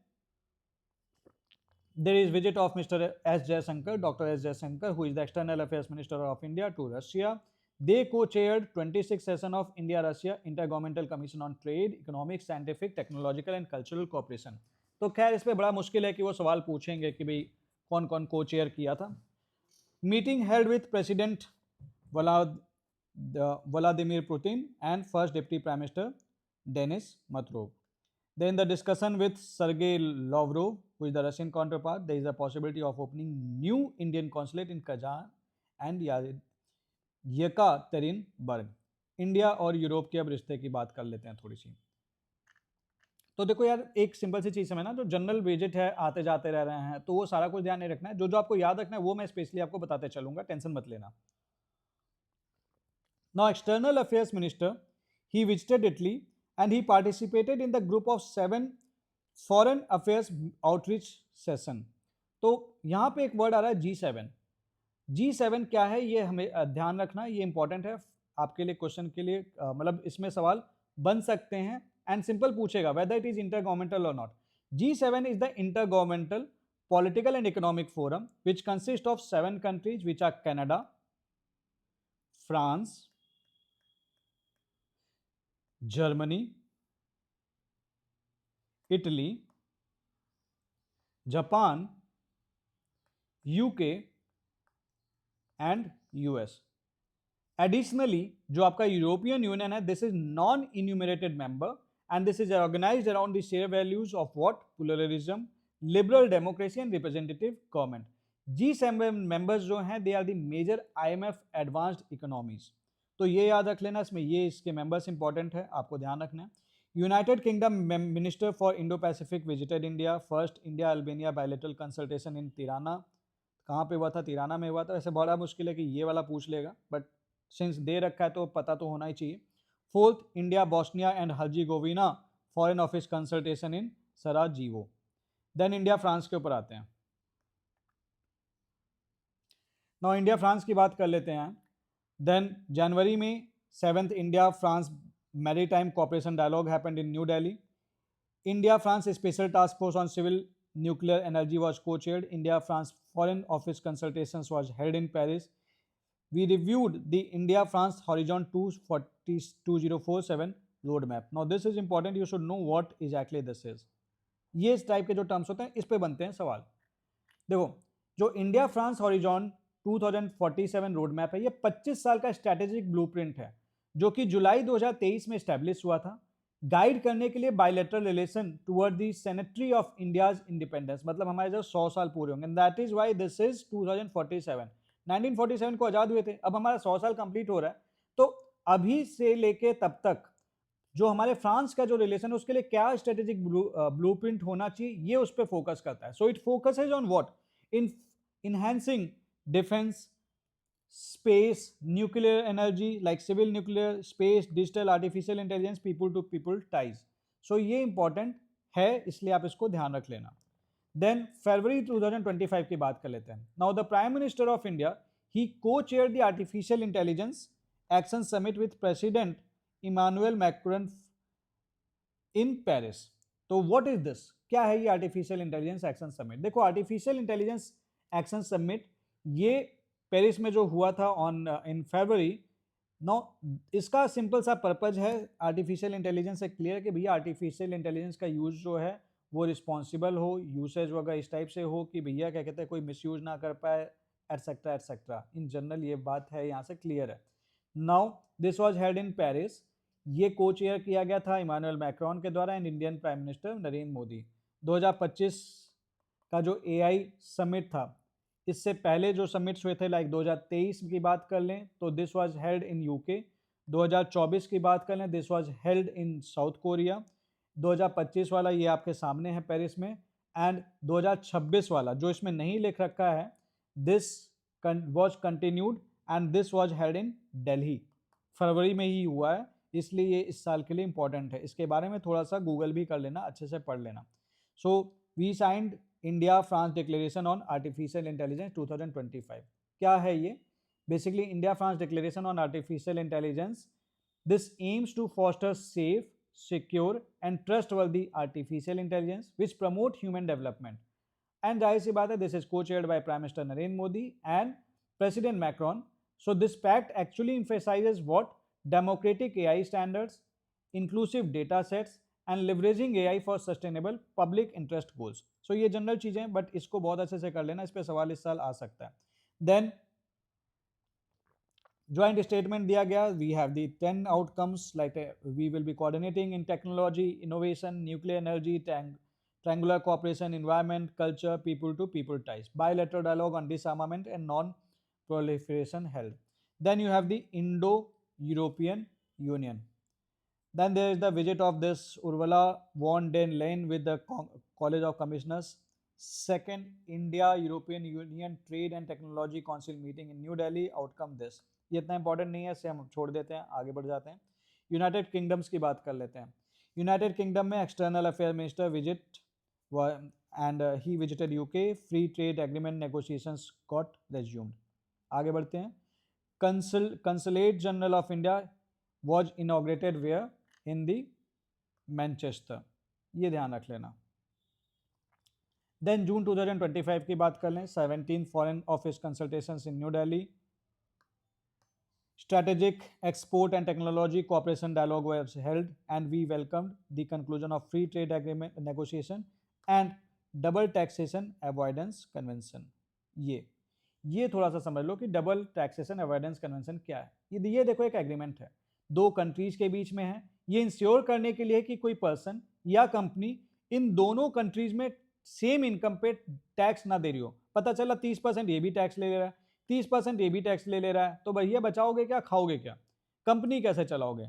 There is visit of Mr. S. Jaishankar, Dr. S. Jaishankar, who is the External Affairs Minister of India, to Russia. They co-chaired 26th session of India-Russia Intergovernmental Commission on Trade, Economic, Scientific, Technological and Cultural Cooperation. तो खैर इस पे बड़ा मुश्किल है कि वो सवाल पूछेंगे कि भाई कौन कौन को चेयर किया था. Meeting held with president Vladimir Putin and first deputy prime minister Denis Matrov. Then the discussion with Sergei Lavrov, who is the Russian counterpart, there is a possibility of opening new Indian consulate in Kazan and Yekaterinburg. India और Europe के अब रिश्ते की बात कर लेते हैं थोड़ी सी. तो देखो यार, एक सिंपल सी चीज समझना, जो जनरल विजिट है, आते जाते रह रहे हैं, तो वो सारा कुछ ध्यान नहीं रखना है. जो जो आपको याद रखना है वो मैं स्पेशली आपको बताते चलूंगा, टेंशन मत लेना. Now external affairs minister, he visited Italy and he participated in the group of 7 foreign affairs outreach session. तो यहाँ पे एक वर्ड आ रहा है G7. G7 क्या है ये हमें ध्यान रखना, ये इंपॉर्टेंट है आपके लिए, क्वेश्चन के लिए, मतलब इसमें सवाल बन सकते हैं एंड सिंपल पूछेगा वेदर इट इज इंटरगवर्नमेंटल और not. G7 is the intergovernmental political and economic forum which consists of 7 countries which are Canada, France, Germany, Italy, Japan, UK and US. Additionally, जो आपका यूरोपियन यूनियन है, this is non enumerated member and this is organized around the shared values of what? Pluralism, liberal democracy and representative government. G7 members जो हैं, they are the major IMF advanced economies. तो ये याद रख लेना, इसमें ये इसके मेंबर्स इंपॉर्टेंट है, आपको ध्यान रखना है. United kingdom minister for Indo Pacific visited India. First India Albania bilateral consultation in Tirana. कहाँ पे हुआ था? तिराना में हुआ था. ऐसे बड़ा मुश्किल है कि ये वाला पूछ लेगा, बट सिंस दे रखा है तो पता तो होना ही चाहिए. Fourth India Bosnia and Herzegovina foreign office consultation in Sarajevo. Then India France के ऊपर आते हैं. नाउ इंडिया फ्रांस की बात कर लेते हैं. देन जनवरी में 7th India France maritime cooperation dialogue happened in new Delhi. India France special task force on civil nuclear energy was co-chaired. India France foreign office consultations was held in Paris. We reviewed the India-France Horizon 2047 roadmap. Now this is important. You should know what exactly this is. ये इस type के जो terms होते हैं इस पे बनते हैं सवाल. देखो, जो India France horizon 2047 road map है, ये 25 साल का स्ट्रैटेजिक ब्लूप्रिंट है जो कि जुलाई 2023 में स्टैब्लिश हुआ था, गाइड करने के लिए bilateral relation toward the sanitary of India's independence. मतलब हमारे जो 100 साल पूरे होंगे. That is why this is 2047. 1947 को आजाद हुए थे, अब हमारा 100 साल कंप्लीट हो रहा है. तो अभी से लेके तब तक जो हमारे फ्रांस का जो रिलेशन है उसके लिए क्या स्ट्रेटेजिक ब्लूप्रिंट होना चाहिए, ये उस पर फोकस करता है. So it focuses on what? In enhancing defence, space, nuclear energy like civil nuclear, space, digital, artificial intelligence, people to people ties. So ये इंपॉर्टेंट है, इसलिए आप इसको ध्यान रख लेना. देन फरवरी 2025 की बात कर लेते हैं. Now the prime minister of India, he co-chaired the artificial intelligence action summit with president Emmanuel Macron in Paris. तो व्हाट इज दिस? क्या है ये आर्टिफिशियल इंटेलिजेंस एक्शन समिट? देखो, आर्टिफिशियल इंटेलिजेंस एक्शन समिट ये पेरिस में जो हुआ था ऑन इन फरवरी. नो, इसका सिंपल सा पर्पज है आर्टिफिशियल इंटेलिजेंस से क्लियर कि भैया आर्टिफिशियल इंटेलिजेंस का यूज जो है वो रिस्पॉन्सिबल हो, यूसेज वगैरह इस टाइप से हो कि भैया क्या कहते हैं कोई मिसयूज ना कर पाए, एटसेट्रा एटसेट्रा. इन जनरल ये बात है, यहाँ से क्लियर है. Now this was held in Paris. ये को चेयर किया गया था इमानुएल मैक्रोन के द्वारा and Indian prime minister Narendra Modi. 2025 का जो एआई समिट था, इससे पहले जो समिट्स हुए थे लाइक 2023 की बात कर लें तो this was held in UK. 2024 की बात कर लें, this was held in south Korea. 2025 वाला ये आपके सामने है पेरिस में, एंड 2026 वाला जो इसमें नहीं लिख रखा है, this was continued and this was held in Delhi. फरवरी में ही हुआ है, इसलिए ये इस साल के लिए इंपॉर्टेंट है। इसके बारे में थोड़ा सा गूगल भी कर लेना, अच्छे से पढ़ लेना। So we signed India France declaration on artificial intelligence 2025। क्या है ये? Basically India France declaration on artificial intelligence, this aims to foster safe, secure and trustworthy artificial intelligence which promote human development. And जाहिर सी बात है, this is co-chaired by Prime Minister Narendra Modi and President Macron. So this pact actually emphasizes what? Democratic AI standards, inclusive data sets and leveraging AI for sustainable public interest goals. So ये general चीजें हैं, but इसको बहुत अच्छे से कर लेना, इस पे सवाल इस साल आ सकता है। Then joint statement दिया गया, we have the 10 outcomes like we will be coordinating in technology, innovation, nuclear energy, triangular cooperation, environment, culture, people to people ties, bilateral dialogue on disarmament and non-proliferation held. Then you have the Indo-European Union. Then there is the visit of this Ursula von der Leyen with the College of Commissioners. Second, India-European Union Trade and Technology Council meeting in New Delhi. Outcome this. ये इतना important नहीं है, इसे हम छोड़ देते हैं, आगे बढ़ जाते हैं। यूनाइटेड किंगडम्स की बात कर लेते हैं। यूनाइटेड किंगडम में external affair minister visit and he visited UK, free trade agreement negotiations got resumed. आगे बढ़ते हैं। Consulate general of India was inaugurated where? In the Manchester, ये ध्यान रख लेना। देन जून 2025 की बात कर लें, 17 foreign office consultations in new Delhi, strategic export and technology cooperation dialogue was held and we welcomed the conclusion of free trade agreement negotiation and double taxation avoidance convention। ये थोड़ा सा समझ लो कि डबल टैक्सेशन अवॉइडेंस कन्वेंशन क्या है। ये देखो एक एग्रीमेंट है, दो कंट्रीज के बीच में है। ये इंश्योर करने के लिए कि कोई पर्सन या कंपनी इन दोनों कंट्रीज में सेम इनकम पे टैक्स ना दे रही हो। पता चला 30% ये भी टैक्स ले रहा है, 30% ये भी टैक्स ले रहा है, तो भैया बचाओगे क्या, खाओगे क्या, कंपनी कैसे चलाओगे?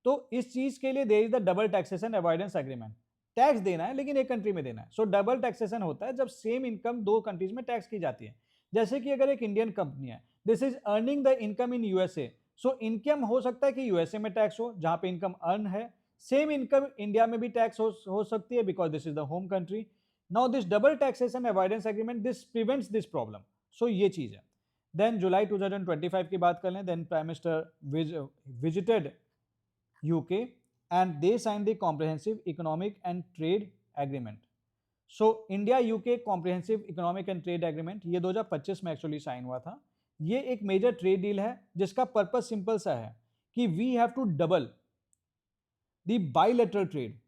तो इस चीज के लिए there is the double taxation avoidance agreement. Tax देना है लेकिन एक कंट्री में देना है। सो डबल टैक्सेशन होता है जब सेम इनकम दो कंट्रीज में टैक्स की जाती है। जैसे कि अगर एक इंडियन कंपनी है, this is earning the income in USA, so income हो सकता है कि यूएसए में टैक्स हो जहां पे इनकम अर्न है, सेम इनकम इंडिया में भी टैक्स हो सकती है because this is the home country. Now this double taxation avoidance agreement this prevents this problem. So ये चीज है। देन जुलाई 2025 की बात कर लें, then prime minister visited UK and they sign the comprehensive economic and trade agreement. So India UK comprehensive economic and trade agreement ये 2025 में एक्चुअली साइन हुआ था। ये एक मेजर ट्रेड डील है जिसका पर्पस सिंपल सा है कि we have to double the bilateral trade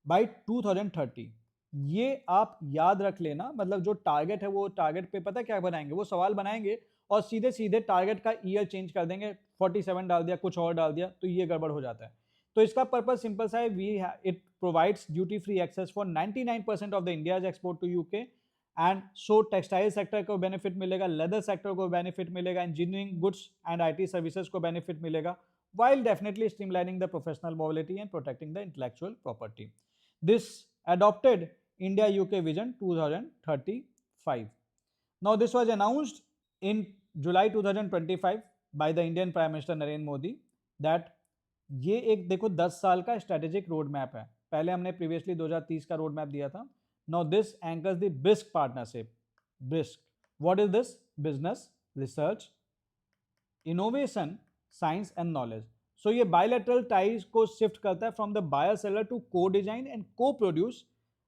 by 2030। ये आप याद रख लेना, मतलब जो टारगेट है वो टारगेट पे पता क्या बनाएंगे, वो सवाल बनाएंगे और सीधे सीधे टारगेट का ईयर चेंज कर देंगे, 47 डाल दिया, कुछ और डाल दिया, तो ये गड़बड़ हो जाता है। तो इसका पर्पस सिंपल सा है, it provides duty free access for 99% of the India's export to UK and so textile sector को बेनिफिट मिलेगा, लेदर सेक्टर को बेनिफिट मिलेगा, engineering goods and IT services को बेनिफिट मिलेगा, while definitely streamlining the professional mobility and protecting the intellectual property. This adopted India UK Vision 2035. Now this was announced in July 2025 by the Indian Prime Minister Narendra Modi that ये एक देखो 10 साल का strategic road map है। पहले हमने previously 2030 का road map दिया था। Now this anchors the BRISC partnership. BRISC, what is this? Business, research, innovation, science and knowledge. So ये बायलैटरल टाइज को शिफ्ट करता है from the buyer seller to co design and co produce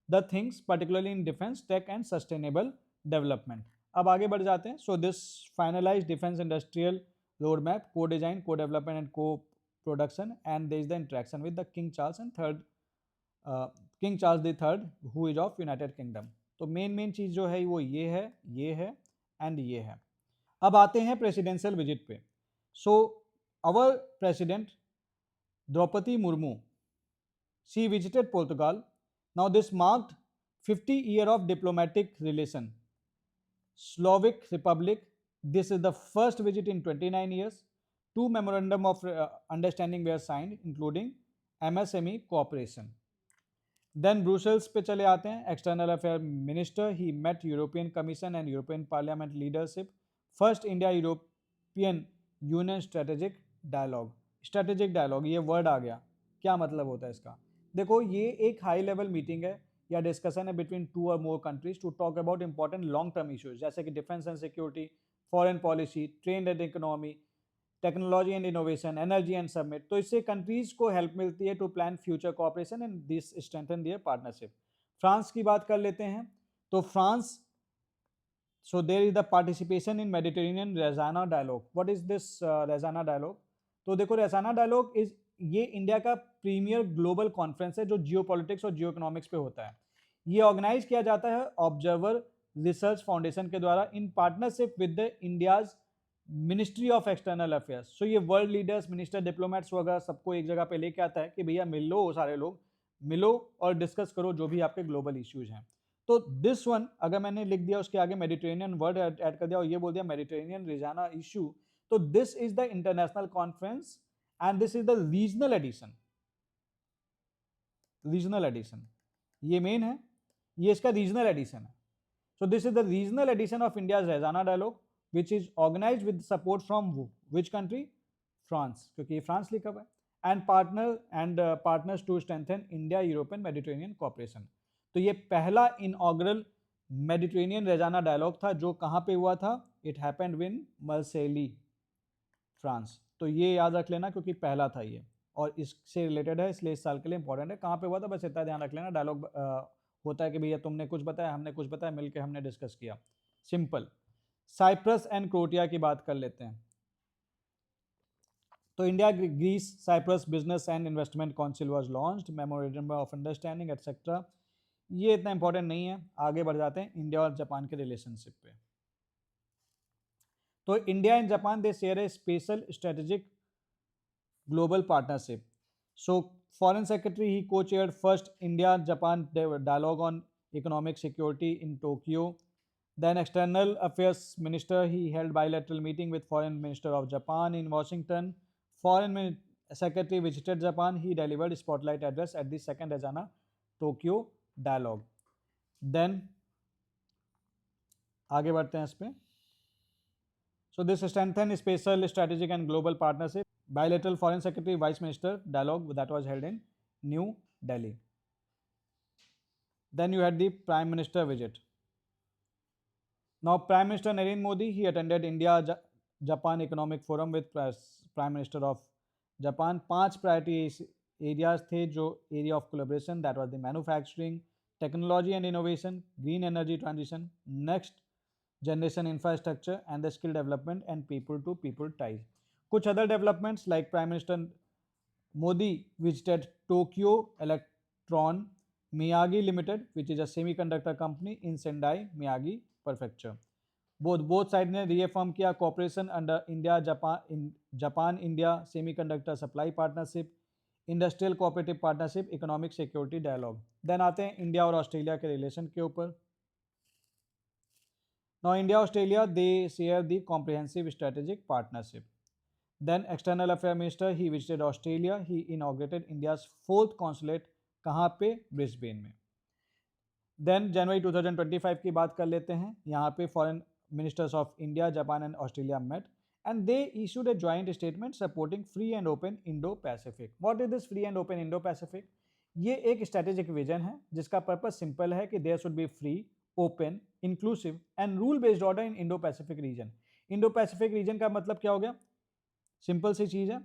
the things particularly in defence tech and sustainable development. अब आगे बढ़ जाते हैं। So this finalize defence industrial road map, co design, co development and co production, and there is the interaction with the king Charles the third who is of United Kingdom. तो main चीज जो है वो ये है and ये है। अब आते हैं प्रेसिडेंशियल विजिट पे। सो our president Draupadi Murmu, she visited Portugal. Now this marked 50 year of diplomatic relation. Slovak Republic, this is the first visit in 29 years. 2 memorandum of understanding were signed including MSME cooperation. देन Brussels पे चले आते हैं, external affair minister he met European commission and European parliament leadership, first India European union strategic dialogue, ये word आ गया, क्या मतलब होता है इसका? देखो ये एक हाई लेवल मीटिंग है या डिस्कशन है बिटवीन टू और more countries to talk about important long term issues जैसे कि defence and security, foreign policy, trade and economy, technology and innovation, energy and summit. तो इससे कंट्रीज को हेल्प मिलती है to plan future cooperation and this strengthen their partnership. France की बात कर लेते हैं, तो France, so there is the participation in Mediterranean Raisina dialogue. What is this Raisina dialogue? तो देखो रेजाना डायलॉग इज, ये इंडिया का प्रीमियर ग्लोबल कॉन्फ्रेंस है जो जियो पॉलिटिक्स और जियो इकोनॉमिक्स पे होता है। ये ऑर्गेनाइज किया जाता है ऑब्जर्वर रिसर्च फाउंडेशन के द्वारा in partnership with the India's ministry of external affairs. So ये वर्ल्ड लीडर्स, मिनिस्टर, डिप्लोमेट्स वगैरह सबको एक जगह पे लेके आता है कि भैया मिल लो, सारे लोग मिलो और डिस्कस करो जो भी आपके ग्लोबल इश्यूज हैं। तो दिस वन अगर मैंने लिख दिया उसके आगे मेडिटेरेनियन वर्ड ऐड कर दिया और ये बोल दिया मेडिटेरेनियन रिजाना इशू, तो this is the international conference and this is the regional edition. Regional edition ये मेन है, ये इसका रीजनल एडिशन है। So this is the regional edition of India's Raisina dialogue which is organized with support from which country? France, क्योंकि France लिखा हुआ है, and partners to strengthen India European Mediterranean cooperation. तो ये पहला इनऑग्रल मेडिटेरेनियन रेजाना डायलॉग था जो कहाँ पे हुआ था? It happened in Marseille, France. तो ये याद रख लेना क्योंकि पहला था ये और इससे रिलेटेड है, इसलिए इस साल के लिए इंपॉर्टेंट है। कहाँ पे हुआ था बस इतना ध्यान रख लेना। डायलॉग होता है कि भैया तुमने कुछ बताया, हमने कुछ बताया, मिलकर हमने डिस्कस किया, सिंपल। साइप्रस एंड क्रोएशिया की बात कर लेते हैं। तो India Greece Cyprus business and investment council was launched, memorandum of understanding etcetera. ये इतना इंपॉर्टेंट नहीं है, आगे बढ़ जाते हैं इंडिया और जापान के रिलेशनशिप पे। तो India and Japan they share A special strategic global partnership. So foreign secretary he co-chaired first India Japan dialogue on economic security in Tokyo. Then external affairs minister he held bilateral meeting with foreign minister of Japan in Washington. Foreign secretary visited Japan, he delivered spotlight address at the second Azana Tokyo dialogue. Then आगे बढ़ते हैं इस पे। So this strengthened special strategic and global partnership. Bilateral foreign secretary vice minister dialogue that was held in New Delhi. Then you had the prime minister visit. Now Prime Minister Narendra Modi he attended India Japan Economic Forum with Prime Minister of Japan. 5 priority areas थे जो area of collaboration, that was the manufacturing, technology and innovation, green energy transition, next generation infrastructure and the skill development and people to people ties. Kuch other developments like Prime Minister Modi visited Tokyo Electron Miyagi Limited, which is a semiconductor company in Sendai, Miyagi Prefecture. Both sides ने reaffirm किया cooperation under Japan India semiconductor supply partnership, industrial cooperative partnership, economic security dialogue. Then आते हैं India और Australia के relation के ऊपर। Now India Australia they share the comprehensive strategic partnership. Then external affairs minister he visited Australia, he inaugurated India's 4th consulate कहाँ पे? Brisbane में। Then जनवरी 2025 की बात कर लेते हैं, यहाँ पे foreign ministers of India, Japan and Australia met and they issued a joint statement supporting free and open Indo-Pacific. What is this free and open Indo-Pacific? ये एक स्ट्रेटेजिक विजन है जिसका पर्पस सिंपल है कि there should be free, open, inclusive and rule based order in Indo Pacific region. Indo Pacific region का मतलब क्या हो गया? सिंपल सी चीज है,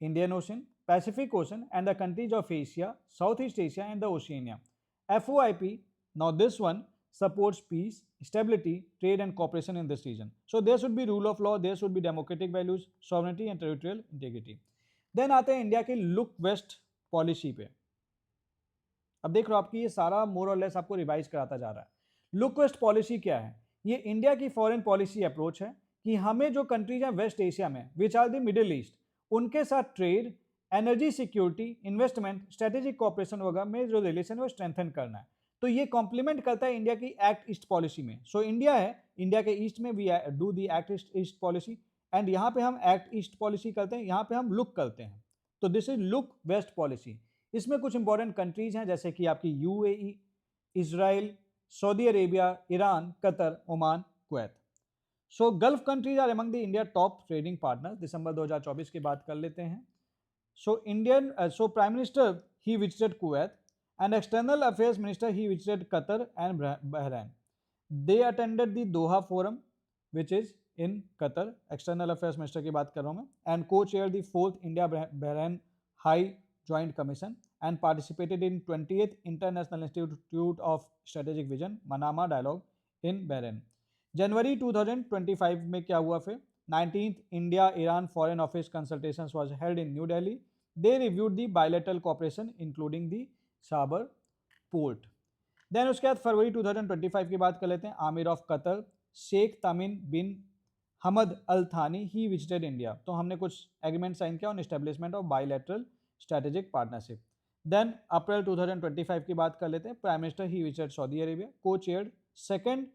Indian ocean, Pacific ocean and the countries of Asia, south east Asia and the Oceania. FOIP, now this one supports peace, stability, trade and cooperation in this region. So there should be rule of law, there should be democratic values, sovereignty and territorial integrity. Then आते हैं India के look west policy पे। अब देख लो आपकी ये सारा मोर और लेस आपको रिवाइज कराता जा रहा है। लुक वेस्ट पॉलिसी क्या है? ये इंडिया की फॉरेन पॉलिसी अप्रोच है कि हमें जो कंट्रीज हैं वेस्ट एशिया में, which are the middle east, उनके साथ trade, energy security, investment, strategic cooperation वगैरह में जो रिलेशन है वो स्ट्रेंथन करना है। तो ये कॉम्प्लीमेंट करता है इंडिया की एक्ट ईस्ट पॉलिसी में। सो इंडिया है, इंडिया के ईस्ट में we do the act east policy and यहाँ पे हम एक्ट ईस्ट पॉलिसी करते हैं, यहाँ पे हम लुक करते हैं। तो this is look west policy. इसमें कुछ इंपॉर्टेंट कंट्रीज हैं जैसे कि आपकी UAE, Israel, Saudi Arabia, Iran, Qatar, Oman, Kuwait. So gulf countries are among the India top trading partners. दिसंबर 2024 की बात कर लेते हैं। So prime minister he visited Kuwait, and external affairs minister he visited Qatar and Bahrain. They attended the Doha forum, which is in Qatar. External affairs minister की बात कर रहा हूँ मैं, and co-chaired the 4th India Bahrain High Joint Commission and participated in 20th International Institute of Strategic Vision Manama Dialogue in Bahrain. जनवरी 2025 में क्या हुआ फिर? 19th India Iran Foreign Office consultations was held in New Delhi. They reviewed the bilateral cooperation including the Sabar port. Then उसके बाद फरवरी 2025 की बात कर लेते हैं। Emir of Qatar Sheikh Tamim bin Hamad al Thani he visited India. तो हमने कुछ एग्रीमेंट साइन किया on establishment of bilateral strategic partnership. Then अप्रैल 2025 की बात कर लेते हैं। Prime minister he visited Saudi Arabia, co-chaired second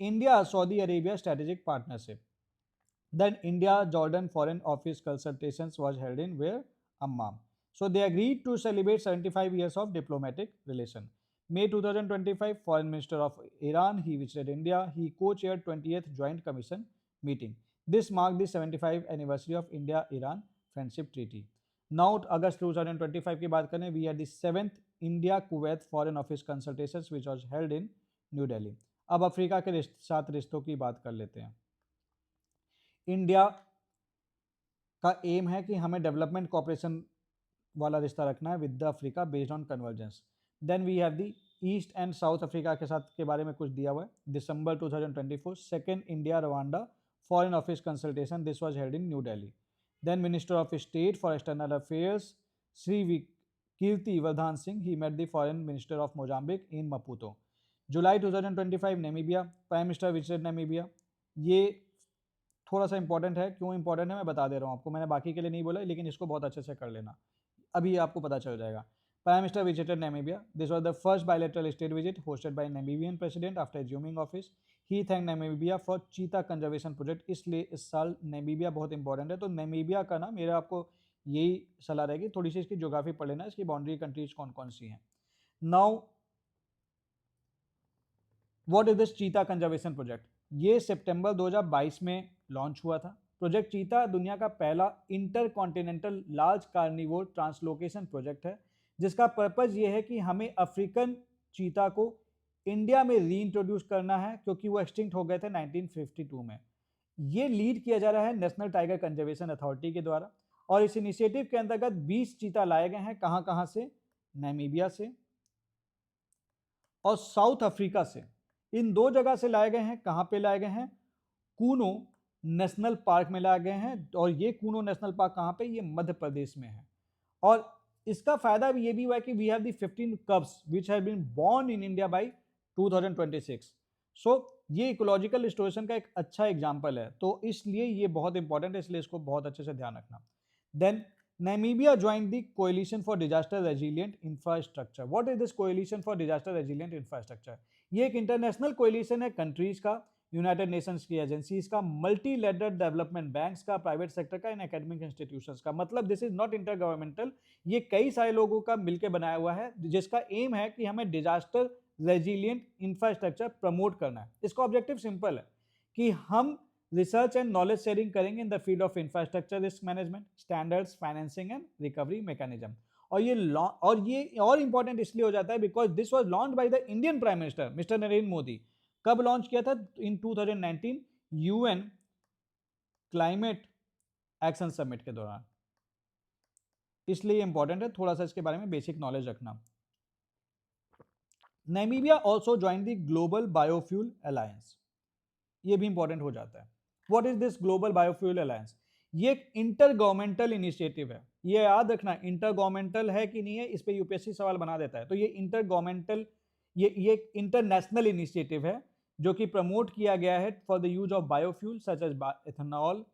India Saudi Arabia strategic partnership. Then India-Jordan Foreign Office consultations was held in where? Amman. So they agreed to celebrate 75 years of diplomatic relation. May 2025, Foreign Minister of Iran, he visited India. He co-chaired 20th Joint Commission meeting. This marked the 75th anniversary of India-Iran Friendship Treaty. Now, August 2025 की बात करें, we had the 7th India-Kuwait Foreign Office consultations which was held in New Delhi. अब Africa के साथ रिश्तों की बात कर लेते हैं। इंडिया का एम है कि हमें डेवलपमेंट कोऑपरेशन वाला रिश्ता रखना है with the Africa based on convergence. Then we have the east and south Africa के साथ के बारे में कुछ दिया हुआ है। December 2024 second India Rwanda foreign office consultation, this was held in new Delhi. Then minister of state for external affairs Shri Kirti Vardhan Singh he met the foreign minister of Mozambique in Maputo. July 2025 Namibia, prime minister visited Namibia. ये थोड़ा सा important है, क्यों important है मैं बता दे रहा हूँ आपको, मैंने बाकी के लिए नहीं बोला लेकिन इसको बहुत अच्छे से कर लेना, अभी आपको पता चल जाएगा। Prime minister visited Namibia, this was the first bilateral state visit hosted by Namibian president after assuming office. He thank Namibia for चीता कंजर्वेशन प्रोजेक्ट, इसलिए इस साल नामीबिया बहुत इंपॉर्टेंट है। तो नामीबिया का ना मेरा आपको यही सलाह रहेगी, थोड़ी सी इसकी ज्योग्राफी पढ़ लेना, इसकी बाउंड्री कंट्रीज कौन कौन सी हैं। नाउ व्हाट इज दिस चीता कंजर्वेशन प्रोजेक्ट? ये सितंबर 2022 में लॉन्च हुआ था। प्रोजेक्ट चीता दुनिया का पहला inter continental large carnivore translocation project है, जिसका पर्पज ये है कि हमें अफ्रीकन चीता को इंडिया में रीइंट्रोड्यूस करना है, क्योंकि वो एक्सटिंक्ट हो गए थे 1952 में। ये लीड किया जा रहा है नेशनल टाइगर कंजर्वेशन अथॉरिटी के द्वारा, और इस इनिशिएटिव के अंतर्गत 20 चीता लाए गए हैं। कहाँ कहाँ से? नामीबिया से और साउथ अफ्रीका से। इन दो जगह से लाए गए हैं। कहाँ पे लाए गए हैं? कूनो नेशनल पार्क में लाए गए हैं, और ये कूनो नेशनल पार्क कहाँ पे? ये मध्य प्रदेश में है। और इसका फायदा भी ये भी हुआ है कि we have the 15 cubs which have been born in India by 2026। So ये इकोलॉजिकल रिस्टोरेशन का एक अच्छा एग्जांपल है, तो इसलिए ये बहुत इंपॉर्टेंट है, इसलिए इसको बहुत अच्छे से ध्यान रखना। Then Namibia joined the Coalition for Disaster Resilient Infrastructure. What is this Coalition for Disaster Resilient Infrastructure? ये एक इंटरनेशनल कोएलिशन है कंट्रीज का, यूनाइटेड नेशंस की एजेंसीज का, मल्टी लेटरल डेवलपमेंट बैंक्स का, प्राइवेट सेक्टर का, इन एकेडमिक इंस्टीट्यूशंस का। मतलब this is not inter governmental, ये कई सारे लोगों का मिलकर बनाया हुआ है, जिसका एम है कि हमें डिजास्टर रेजिलियंट इंफ्रास्ट्रक्चर प्रमोट करना है। इसका ऑब्जेक्टिव सिंपल है कि हम रिसर्च एंड नॉलेज शेयरिंग करेंगे in the field of infrastructure risk management, standards, financing and recovery mechanism. और ये और इंपॉर्टेंट इसलिए हो जाता है because this was launch by the Indian prime minister mister Narendra Modi. कब लॉन्च किया था? इन 2019 यूएन क्लाइमेट एक्शन समिट के दौरान, इसलिए इंपॉर्टेंट है, थोड़ा सा इसके बारे में बेसिक नॉलेज रखना। Namibia also join the global biofuel alliance, ये भी इंपॉर्टेंट हो जाता है। What is this global biofuel alliance? ये एक इंटर गवर्नमेंटल इनिशिएटिव है, ये याद रखना, इंटर गवर्नमेंटल है कि नहीं है, इस पे यूपीएससी सवाल बना देता है। तो ये इंटर गवर्नमेंटल, ये एक इंटरनेशनल इनिशिएटिव है जो कि प्रमोट किया गया है for the use of biofuel such as ethanol,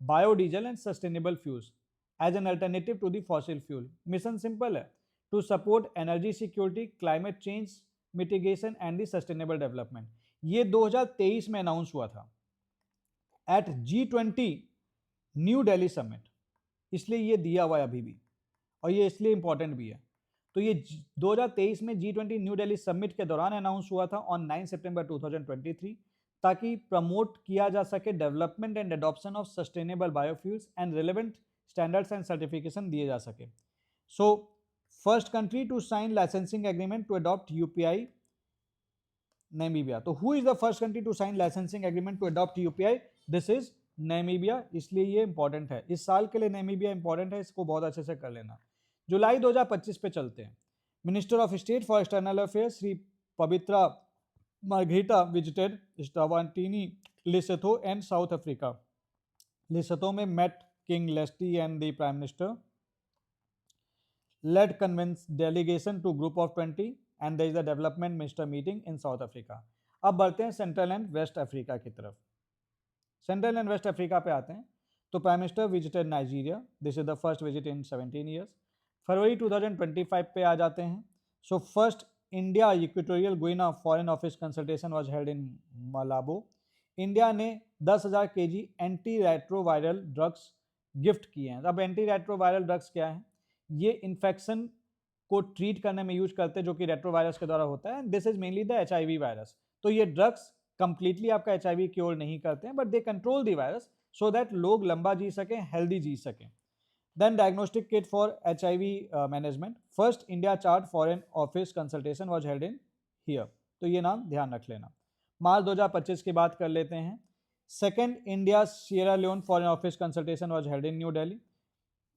biodiesel and sustainable fuels as an alternative to the fossil fuel. Mission simple है, to support energy security, climate change mitigation and the sustainable development. ये 2023 में announce हुआ था eight G20 new Delhi summit, इसलिए ये दिया हुआ है अभी भी। और ये इसलिए इंपॉर्टेंट भी है। तो ये 2023 में G20 न्यू दिल्ली समिट के दौरान अनाउंस हुआ था ऑन 9 सितंबर 2023, ताकि प्रमोट किया जा सके development and adoption of sustainable biofuels and relevant standards and certification दिए जा सके। So first country to sign licensing agreement to adopt UPI, Namibia. तो who is the first country to sign licensing agreement to adopt UPI? This is Namibia, इसलिए ये important है। इस साल के लिए नामीबिया इंपॉर्टेंट है, इसको बहुत अच्छे से कर लेना। जुलाई 2025 पे चलते हैं। Minister of state for external affairs Shri Pabitra Margherita visited Eswatini, Lesotho and south Africa. Lesotho में मेट किंग लेस्टी and the prime minister, led convince delegation to group of 20 and there is a development minister meeting in South Africa। अब बढ़ते हैं central and waste Africa की तरफ। Central and waste Africa पे आते हैं तो prime minister visited Nigeria, this is the first visit in 17 years. फरवरी 2025 पे आ जाते हैं। So first India Equatorial Guinea foreign office consultation was held in Malabo. India ने 10,000 kg antiretroviral drugs gift किए हैं। अब एंटी रेट्रोवायरल ड्रग्स क्या है? ये इन्फेक्शन को ट्रीट करने में यूज करते हैं जो कि रेट्रोवायरस के द्वारा होता है। This is mainly the HIV virus. तो ये ड्रग्स कंप्लीटली आपका HIV क्योर नहीं करते हैं, but they control the virus so that लोग लंबा जी सकें, हेल्दी जी सकें। Then diagnostic kit for HIV management, first India Chad foreign office consultation was held in here. तो ये नाम ध्यान रख लेना। मार्च 2025 की बात कर लेते हैं। Second India Sierra Leone foreign office consultation was held in new Delhi.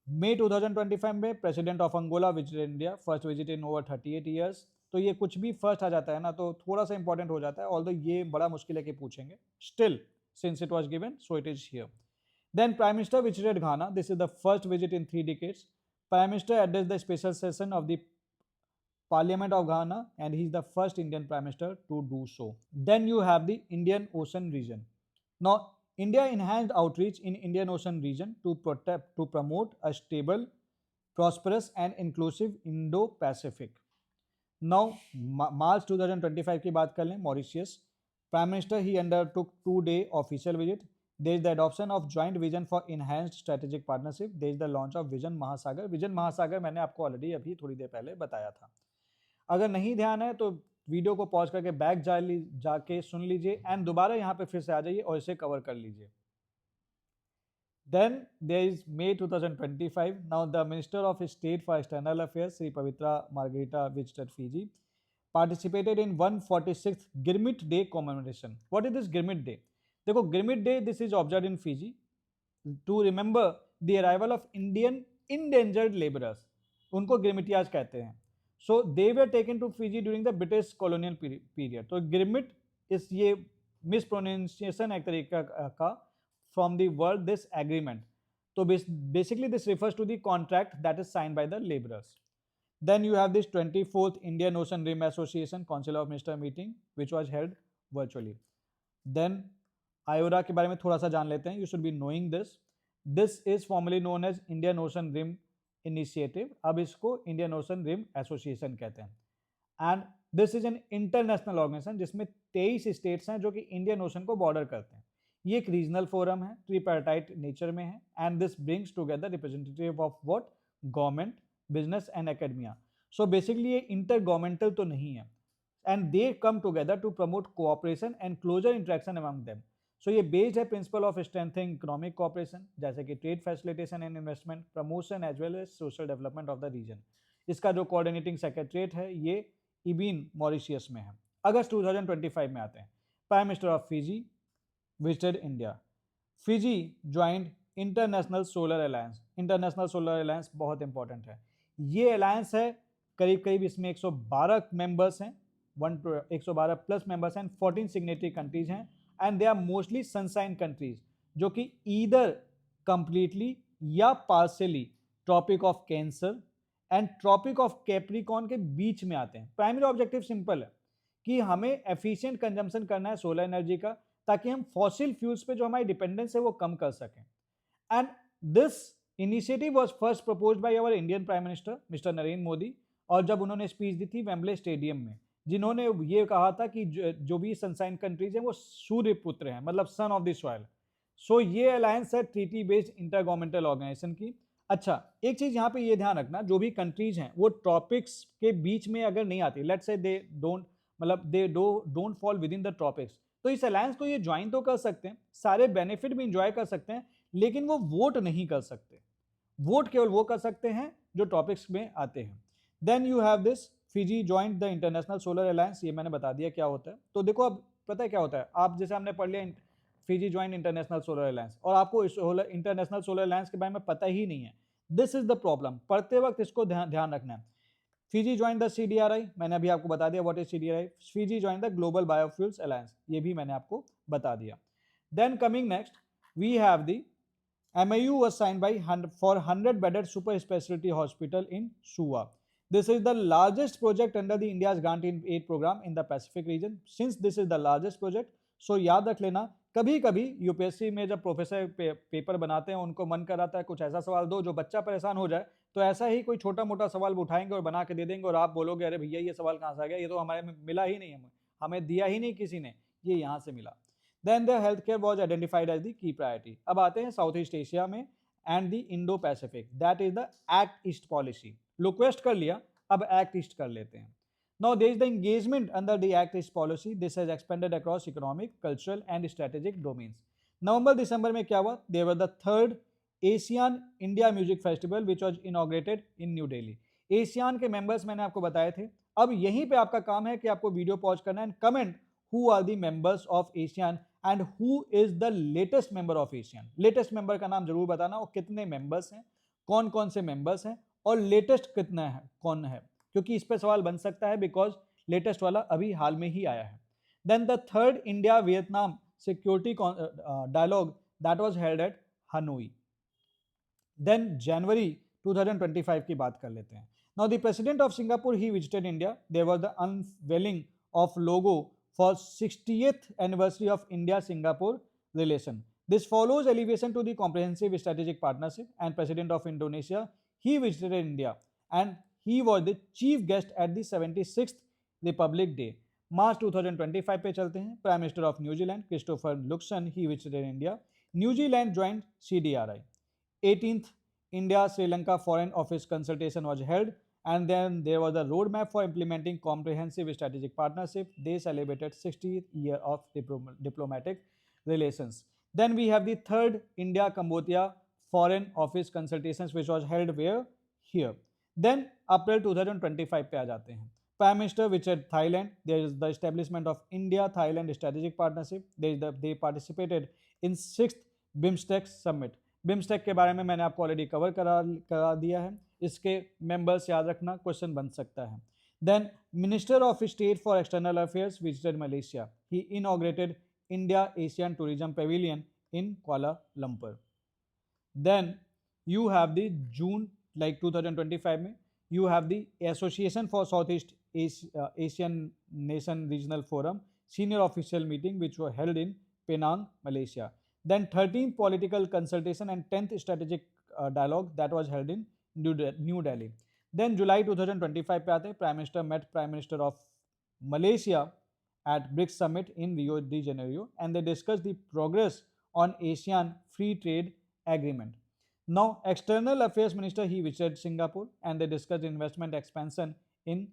मई 2025 में president of Angola visit India, first visit in over 38 years. तो ये कुछ भी फर्स्ट आ जाता है ना तो थोड़ा सा इंपॉर्टेंट हो जाता है, ऑल्दो ये बड़ा मुश्किल है कि पूछेंगे, still since it was given so it is here. Then prime minister visited Ghana, this is the first visit in 3 decades। Prime minister address the special session of the Parliament of Ghana and he is the first Indian Prime Minister to do so. Then you have the Indian Ocean region. Now India enhanced outreach in Indian Ocean region to promote a stable, prosperous and inclusive Indo-Pacific. Now March 2025 की बात कर लें। Mauritius Prime Minister he undertook 2-day official visit. There is the adoption of joint vision for enhanced strategic partnership. There is the launch of Vision Mahasagar. Vision Mahasagar मैंने आपको already अभी थोड़ी देर पहले बताया था। अगर नहीं ध्यान है तो वीडियो को पॉज करके बैक जाके सुन लीजिए एंड दोबारा यहाँ पे फिर से आ जाइए और इसे कवर कर लीजिए। Then there is May 2025. Now the Minister of State for External Affairs, Sri Pavitra Margarita visited Fiji, participated in 146th Girmit Day commemoration. What is this Girmit Day? देखो Girmit Day, this is observed in Fiji to remember the arrival of Indian endangered laborers. उनको गिरमिटियाज कहते हैं। So they were taken to Fiji during the British colonial period. तो गिरमिट इस ये मिसप्रोनाउंसिएशन एक तरीका का from the word this agreement. So basically this refers to the contract that is signed by the laborers. Then you have this 24th Indian Ocean Rim Association Council of Ministers meeting which was held virtually. Then IORA के बारे में थोड़ा सा जान लेते हैं. You should be knowing this. This is formerly known as Indian Ocean Rim Initiative. अब इसको Indian Ocean Rim Association कहते हैं. And this is an international organization जिसमें 23 states हैं जो कि Indian Ocean को border करते हैं. ये एक रीजनल फोरम है, ट्रिपार्टाइट नेचर में है and this brings together representative of what, government, business and academia. So basically ये इंटर गवर्नमेंटल तो नहीं है and they come together to promote cooperation and closer interaction among them. So ये based है principle of strengthening economic cooperation जैसे कि trade facilitation and investment, promotion as well as social development of the region. इसका जो coordinating secretariat है ये Ibn Mauritius में है. अगस्त 2025 में आते हैं. Prime minister of Fiji visited India. Fiji joined International Solar Alliance. International Solar Alliance बहुत इंपॉर्टेंट है. ये अलायंस है करीब करीब इसमें 112 मेंबर्स हैं, 112 प्लस मेंबर्स हैं, 14 सिग्नेटरी कंट्रीज हैं and they are mostly sunshine countries जो कि ईदर कंप्लीटली या partially tropic of cancer and tropic of Capricorn के बीच में आते हैं. प्राइमरी ऑब्जेक्टिव सिंपल है कि हमें एफिशिएंट कंजम्पशन करना है सोलर एनर्जी का ताकि हम फॉसिल फ्यूल्स पे जो हमारी डिपेंडेंस है वो कम कर सकें. And this initiative was first proposed by our Indian prime minister mister Narendra Modi, और जब उन्होंने स्पीच दी थी वेम्बले स्टेडियम में, जिन्होंने ये कहा था कि जो भी सनसाइन कंट्रीज हैं वो सूर्य पुत्र हैं, मतलब son of the soil. So ये अलायंस है treaty based intergovernmental organisation की. अच्छा, एक चीज यहाँ पे ये ध्यान रखना, जो भी कंट्रीज हैं वो ट्रॉपिक्स के बीच में अगर नहीं आती, लेट्स से दे डोंट, मतलब they don't fall with in the tropics, तो इस अलायंस को ये ज्वाइन तो कर सकते हैं, सारे बेनिफिट भी इंजॉय कर सकते हैं, लेकिन वो वोट नहीं कर सकते। वोट केवल वो कर सकते हैं जो टॉपिक्स में आते हैं। Then you have this Fiji joined the international solar alliance, ये मैंने बता दिया क्या होता है। तो देखो अब पता है क्या होता है, आप जैसे हमने पढ़ लिया Fiji joint international solar alliance, और आपको इस इंटरनेशनल सोलर अलायंस के बारे में पता ही नहीं है। दिस इज द प्रॉब्लम, पढ़ते वक्त इसको ध्यान रखना है। फिजी ज्वाइन द CDRI, मैंने अभी आपको बता दिया what is CDRI। Fiji join the global biofuels alliance, ये भी मैंने आपको बता दिया। Then coming next, we have the MAU was signed by for 100-bedded super specialty hospital in Suva. This is the largest project under the India's grant in aid program in the Pacific region. Since this is the largest project, so याद रख लेना, कभी कभी UPSC में जब professor paper बनाते हैं, उनको मन कराता है कुछ ऐसा सवाल दो जो बच्चा परेशान हो जाए, तो ऐसा ही कोई छोटा मोटा सवाल उठाएंगे और बना के दे देंगे, और आप बोलोगे अरे भैया ये सवाल कहाँ से आ गया, ये तो हमारे में मिला ही नहीं, हमें दिया ही नहीं किसी ने, ये यहाँ से मिला। Then the healthcare was identified as the key priority. अब आते हैं साउथ ईस्ट एशिया में and the Indo Pacific, that is the act east policy. Request कर लिया, अब एक्ट ईस्ट कर लेते हैं। Now there is the engagement under the Act East policy. This has expanded across economic, cultural and strategic domains. नवंबर दिसंबर में क्या हुआ? There was the third ASEAN India Music Festival which was inaugurated in New Delhi. ASEAN के members मैंने आपको बताए थे। अब यहीं पे आपका काम है कि आपको वीडियो पॉज करना है, comment who are the members of ASEAN and who is the latest member of ASEAN. Latest member का नाम जरूर बताना, और कितने मेंबर्स हैं, कौन कौन से मेंबर्स हैं, और लेटेस्ट कितना है, कौन है, क्योंकि इस पे सवाल बन सकता है, बिकॉज लेटेस्ट वाला अभी हाल में ही आया है। Then the third India Vietnam security dialogue that was held at Hanoi. Then जनवरी 2025 की बात कर लेते हैं। Now the president of Singapore he visited India, there was the unveiling of logo for 60th anniversary of India-Singapore relation. This follows elevation to the comprehensive strategic partnership, and President of Indonesia, he visited India and he was the chief guest at the 76th Republic Day. March 2025 पे चलते हैं। Prime Minister of New Zealand, Christopher Luxon, he visited India. New Zealand joined CDRI. 18th India-Sri Lanka Foreign Office consultation was held. And then there was a roadmap for implementing comprehensive strategic partnership. They celebrated 60th year of diplomatic relations. Then we have the third India-Cambodia Foreign Office consultations, which was held where? Here. Then April 2025 पे आ जाते हैं। Prime Minister visited Thailand. There is the establishment of India-Thailand strategic partnership. They participated in 6th BIMSTEC summit. BIMSTEC के बारे में मैंने आपको already cover करा दिया है, इसके मेंबर्स याद रखना, क्वेश्चन बन सकता है। Then minister of state for external affairs visited Malaysia, he inaugurated India ASEAN tourism pavilion in Kuala Lumpur. Then you have the June like 2025 में you have the association for south east Asian nation regional forum senior official meeting which were held in Penang Malaysia. Then 13th political consultation and 10th strategic dialogue that was held in New Delhi. Then July 2025 पे आते हैं। Prime Minister met Prime Minister of Malaysia at BRICS Summit in Rio de Janeiro and they discussed the progress on ASEAN Free Trade Agreement. Now External Affairs Minister he visited Singapore and they discussed investment expansion in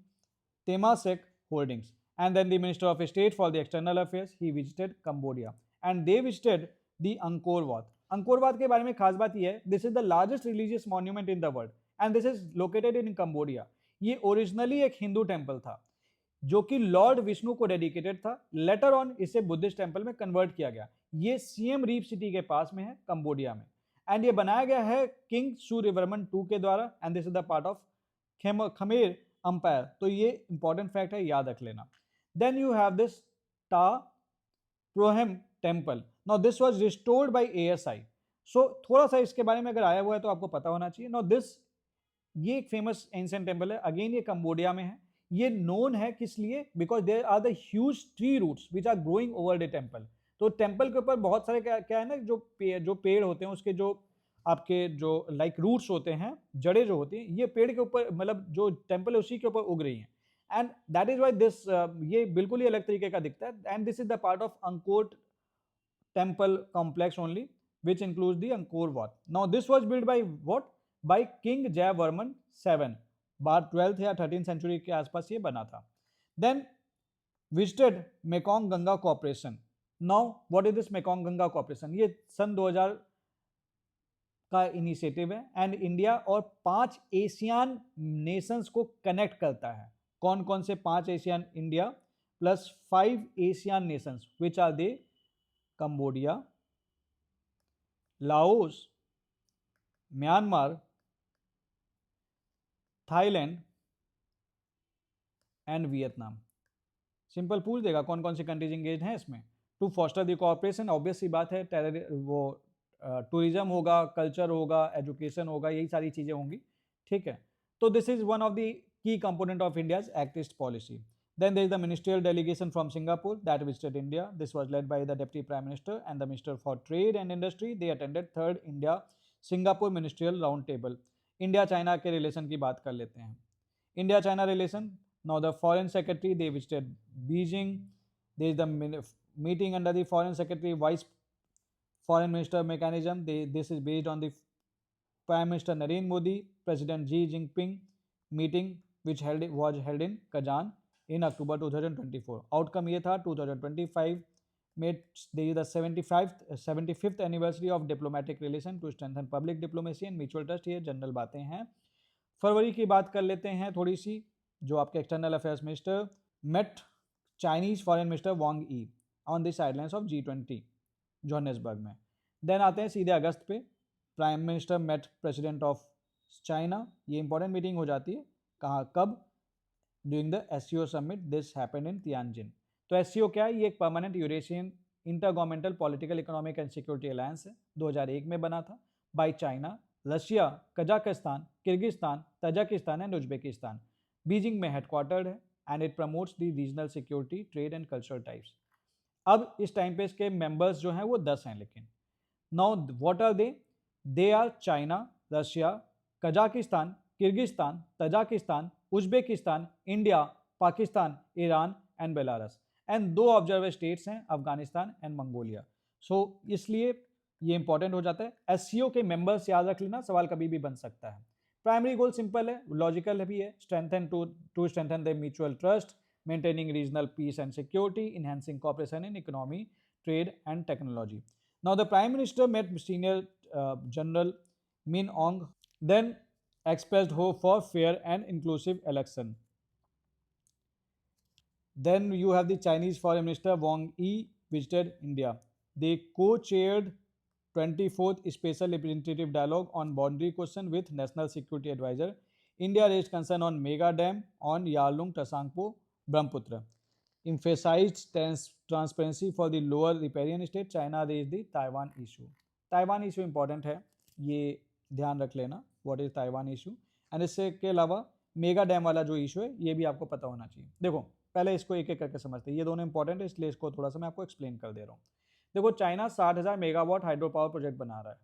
Temasek Holdings. And then the Minister of State for the External Affairs he visited Cambodia and they visited the Angkor Wat. Angkor Wat के बारे में खास बात यह है, this is the largest religious monument in the world and this is located in Cambodia. ये originally एक Hindu temple था जो कि लॉर्ड विष्णु को डेडिकेटेड था। लेटर ऑन इसे बुद्धिस्ट टेंपल में कन्वर्ट किया गया। ये सियम रीप सिटी के पास में है, कंबोडिया में, एंड ये बनाया गया है किंग सूर्यवर्मन टू के द्वारा and this is the part of Khmer umpire. तो ये इंपॉर्टेंट फैक्ट है, याद रख लेना। Then you have this Ta Prohm temple. Now this was restored by ASI। So थोड़ा सा इसके बारे में अगर आया हुआ है तो आपको पता होना चाहिए। नाउ दिस ये एक फेमस एंशिएंट टेम्पल है, अगेन ये कंबोडिया में है। ये नोन है किस लिए? Because there are the huge tree roots which are growing over the temple. तो टेम्पल के ऊपर बहुत सारे क्या है ना, जो पेड़ होते हैं उसके जो आपके जो लाइक रूट्स होते हैं, जड़े जो होती हैं, ये पेड़ के ऊपर मतलब जो टेम्पल है उसी के ऊपर उग रही हैं and that is why this ये बिल्कुल ही अलग तरीके का दिखता है and this is the part of Angkor temple complex only which includes the Angkor Wat. Now this was built by what? By king Jayavarman 7, बार 12th या 13th सेंचुरी के आसपास ये बना था। Then visited Mekong Ganga corporation. Now what is this Mekong Ganga corporation? ये सन 2000 का इनिशिएटिव है एंड इंडिया और 5 एशियन नेशंस को कनेक्ट करता है। कौन कौन से 5 Asian? India plus 5 Asian nations which are they Cambodia, Laos, Myanmar, Thailand and Vietnam. Simple पूछ देगा कौन कौन सी कंट्रीज इंगेज हैं इसमें। To foster the cooperation, obvious सी बात है, वो टूरिज्म होगा, कल्चर होगा, एजुकेशन होगा, यही सारी चीजें होंगी, ठीक है। तो this is one of the key component of India's act east policy. Then there is the ministerial delegation from Singapore that visited India. This was led by the Deputy Prime Minister and the Minister for Trade and Industry. They attended third India Singapore Ministerial Round Table. India China के relation की बात कर लेते हैं। India China relation. Now the Foreign Secretary they visited Beijing. There is the meeting under the Foreign Secretary Vice Foreign Minister mechanism. This is based on the Prime Minister Narendra Modi, President Xi Jinping meeting which was held in Kazan in October 2024. Outcome ये था 2025 में there is the 75th anniversary of diplomatic relation to strengthen public diplomacy and mutual trust. ये general बातें हैं। फरवरी की बात कर लेते हैं थोड़ी सी, जो आपके external affairs minister met Chinese foreign minister Wang Yi on the sidelines of G20 Johannesburg में। देन आते हैं सीधे अगस्त पे, prime minister met president of China. ये इंपॉर्टेंट मीटिंग हो जाती है, कहाँ कब? During the SCO summit, this happened in Tianjin. तो SCO क्या है? ये एक permanent Eurasian intergovernmental political economic and security alliance है, 2001 में बना था by China, Russia, Kazakhstan, Kyrgyzstan, Tajikistan and Uzbekistan. Beijing में हेडक्वार्टर्ड है and it promotes the regional security, trade and cultural types. अब इस टाइम पे इसके मेंबर्स जो हैं वो 10 हैं, लेकिन now what are they are China, Russia, Kazakhstan, Kyrgyzstan, Tajikistan, Uzbekistan, India, Pakistan, Iran and Belarus. And 2 observer states हैं, अफगानिस्तान एंड मंगोलिया। सो इसलिए ये इंपॉर्टेंट हो जाता है। SCO के मेंबर्स याद रख लेना, सवाल कभी भी बन सकता है। प्राइमरी गोल सिंपल है, लॉजिकल भी है, to strengthen the mutual trust, maintaining regional peace and security, enhancing cooperation in economy, trade and technology. Now the prime minister met senior general Min Aung, then expressed hope for fair and inclusive election. Then you have the Chinese Foreign Minister Wang Yi visited India. They co-chaired 24th Special Representative Dialogue on Boundary Question with National Security Advisor. India raised concern on mega dam on Yarlung Tsangpo Brahmaputra. Emphasized transparency for the lower riparian state. China raised the Taiwan issue. Taiwan issue important है, ये ध्यान रख लेना, what is Taiwan issue. And इससे के अलावा mega dam वाला जो इशू है ये भी आपको पता होना चाहिए। देखो पहले इसको एक एक करके समझते हैं, ये दोनों इंपॉर्टेंट है, इसलिए इसको थोड़ा सा मैं आपको एक्सप्लेन कर दे रहा हूँ। देखो China 60,000 megawatt hydro power project बना रहा है,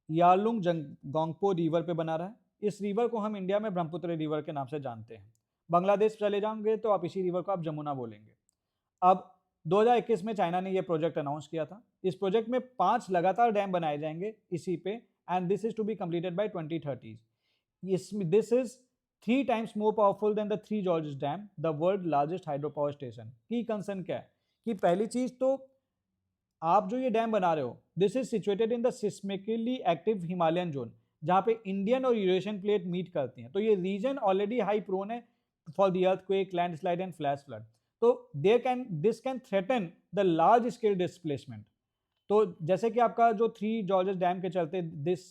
यारलुंग गोंगपो रिवर पे बना रहा है। इस रिवर को हम इंडिया में ब्रह्मपुत्र रिवर के नाम से जानते हैं। बांग्लादेश चले जाओगे तो आप इसी रिवर को आप जमुना बोलेंगे। अब 2021 में चाइना ने ये प्रोजेक्ट अनाउंस किया था। इस प्रोजेक्ट में 5 लगातार डैम बनाए जाएंगे इसी पे, and this is to be completed by 2030s. This is 3 times more powerful than the Three Gorges Dam, the world's largest hydropower station. की कंसर्न क्या है कि पहली चीज तो आप जो ये डैम बना रहे हो, this is situated in the seismically active Himalayan zone, जहाँ पे इंडियन और यूरेशियन प्लेट मीट करती हैं। तो ये रीजन ऑलरेडी हाई प्रोन है for the earthquake, landslide and flash flood. तो this can threaten the large scale displacement. तो जैसे कि आपका जो 3 जॉर्जेस डैम के चलते दिस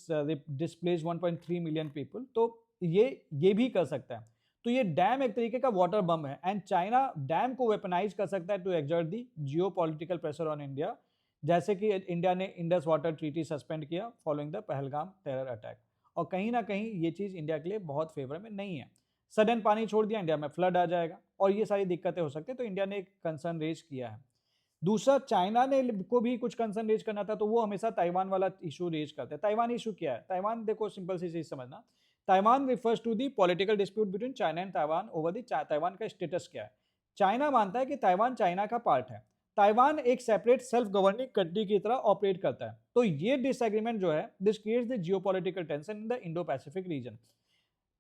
डिस्प्लेस 1.3 मिलियन पीपल, तो ये भी कर सकता है। तो ये डैम एक तरीके का वाटर बम है एंड चाइना डैम को वेपनाइज कर सकता है to exert the geopolitical pressure on India, जैसे कि इंडिया ने इंडस वाटर ट्रीटी सस्पेंड किया following the Pahalgam terror attack. और कहीं ना कहीं ये चीज़ इंडिया के लिए बहुत फेवर में नहीं है। सडन पानी छोड़ दिया, इंडिया में फ्लड आ जाएगा और ये सारी दिक्कतें हो सकती है। तो इंडिया ने एक कंसर्न रेज किया है। दूसरा, चाइना ने को भी कुछ कंसर्न रेज करना था, तो वो हमेशा ताइवान वाला इशू रेज करते हैं। ताइवान इशू क्या है? ताइवान, देखो सिंपल सी चीज समझना, Taiwan refers to the political dispute between China and Taiwan over the Taiwan का स्टेटस क्या है। चाइना मानता है कि ताइवान चाइना का पार्ट है, ताइवान एक सेपरेट सेल्फ गवर्निंग कंट्री की तरह ऑपरेट करता है। तो ये डिसएग्रीमेंट जो है, this creates the geopolitical tension in the Indo Pacific region.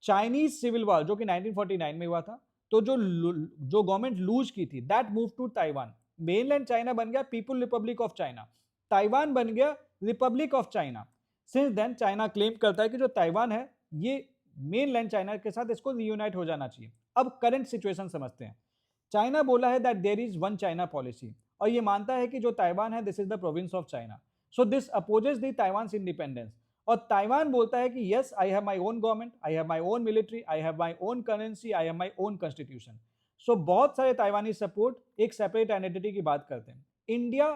Chinese civil war जो कि 1949 में हुआ था, तो जो गवर्नमेंट लूज की थी, that move to Taiwan. Mainland China बन गया people republic of China, Taiwan बन गया republic of China. Since then China claim करता है कि जो ताइवान है ये मेनलैंड चाइना के साथ इसको रीयूनाइट हो जाना चाहिए। अब करंट सिचुएशन समझते हैं। चाइना बोला है that there is one China policy, और ये मानता है कि जो ताइवान है this is the province of China. So this opposes the Taiwan independence. और ताइवान बोलता है कि yes I have my own government, I have my own military, I have my own currency, I have my own constitution. So बहुत सारे ताइवानी support एक separate identity की बात करते हैं। इंडिया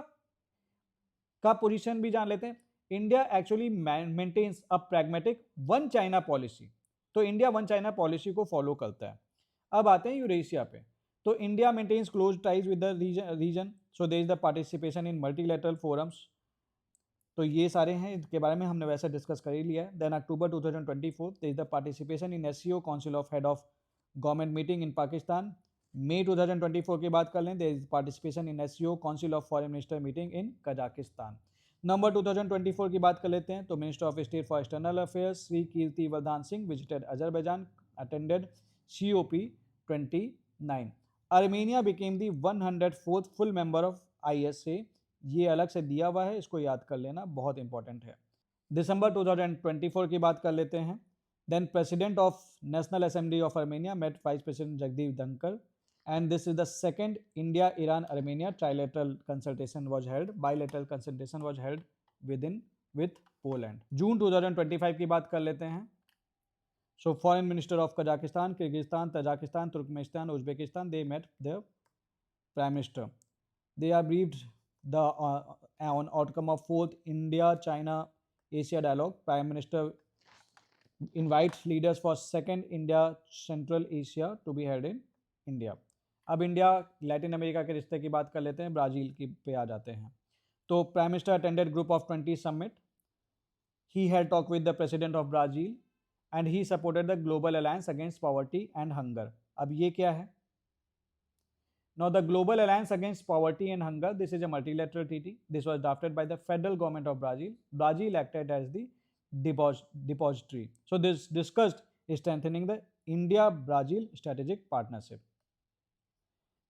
का पोजीशन भी जान लेते हैं। India actually maintains a pragmatic one China policy. तो इंडिया वन चाइना पॉलिसी को फॉलो करता है। अब आते हैं यूरेशिया पे। तो India maintains close ties with the region, so there is the participation in multilateral forums. तो ये सारे हैं, इनके बारे में हमने वैसे डिस्कस कर ही लिया है। देन अक्टूबर 2024 there is the participation in SCO council of head of government meeting in Pakistan. मई 2024 की बात कर लें, there is participation in SCO council of foreign minister meeting in Kazakhstan. नवंबर 2024 की बात कर लेते हैं, तो minister of state for external affairs Shri Kirti Vardhan Singh visited Azerbaijan, attended COP 29। Armenia became the 104th full member of ISA। ये अलग से दिया हुआ है, इसको याद कर लेना, बहुत इंपॉर्टेंट है। दिसंबर 2024 की बात कर लेते हैं। Then president of national assembly of Armenia met vice president Jagdeep Dhankhar, and this is the second India Iran Armenia trilateral consultation was held, bilateral consultation was held with Poland। जून 2025 की बात कर लेते हैं। So foreign minister of Kazakhstan, Kyrgyzstan, Tajikistan, Turkmenistan, Uzbekistan, they met the prime minister। They are briefed the on outcome of fourth India China Asia dialogue। Prime minister invites leaders for second India Central Asia to be held in India। अब India Latin America के रिश्ते की बात कर लेते हैं, Brazil की पे आ जाते हैं। तो prime minister attended group of 20 summit. He had talk with the president of Brazil and he supported the global alliance against poverty and hunger. अब ये क्या है? Now the Global Alliance Against Poverty and Hunger, this is a multilateral treaty. This was drafted by the federal government of Brazil. Brazil acted as the depository. So this discussed strengthening the India-Brazil strategic partnership।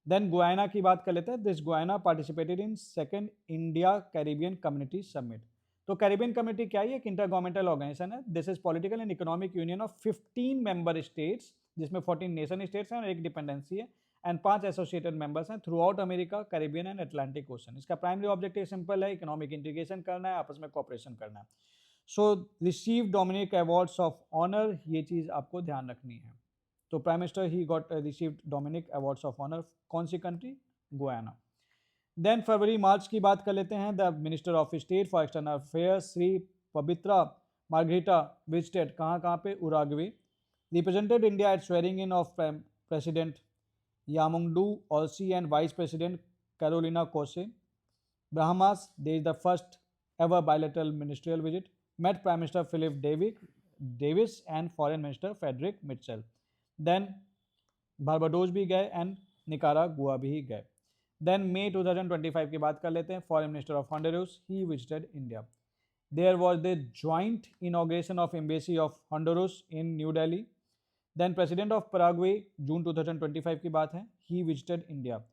देन Guyana की बात कर लेते हैं। This Guyana participated in second India Caribbean community summit. तो Caribbean community क्या है? एक इंटर गवर्नमेंटल ऑर्गेनाइजेशन है। This is political and economic union of 15 member states, जिसमें 14 नेशन स्टेट्स हैं और एक डिपेंडेंसी है, एंड 5 एसोसिएटेड मेंबर्स हैं throughout America, Caribbean and Atlantic ocean. इसका प्राइमरी ऑब्जेक्टिव सिंपल है, इकोनॉमिक इंटीग्रेशन करना है, आपस में कोऑपरेशन करना है। So receive Dominica awards of honour, ये चीज़ आपको ध्यान रखनी है। तो prime minister he got received Dominica awards of honour. कौन सी कंट्री? गुयाना। देन फरवरी मार्च की बात कर लेते हैं। The minister of state for external affairs Shri Pabitra Margherita visited कहाँ पे? Uruguay. Represented India at swearing in of president Yamandu Orsi and vice president Carolina Cosse. Bahamas, there is the first ever bilateral ministerial visit. Met Prime Minister Philip Davis and Foreign Minister Frederick Mitchell. Then Barbados भी गए and Nicaragua भी गए। Then मई 2025 की बात कर लेते हैं। Foreign minister of Honduras he visited India. There was the joint inauguration of embassy of Honduras in new Delhi. Then president of Paraguay, जून 2025 की बात है, he visited India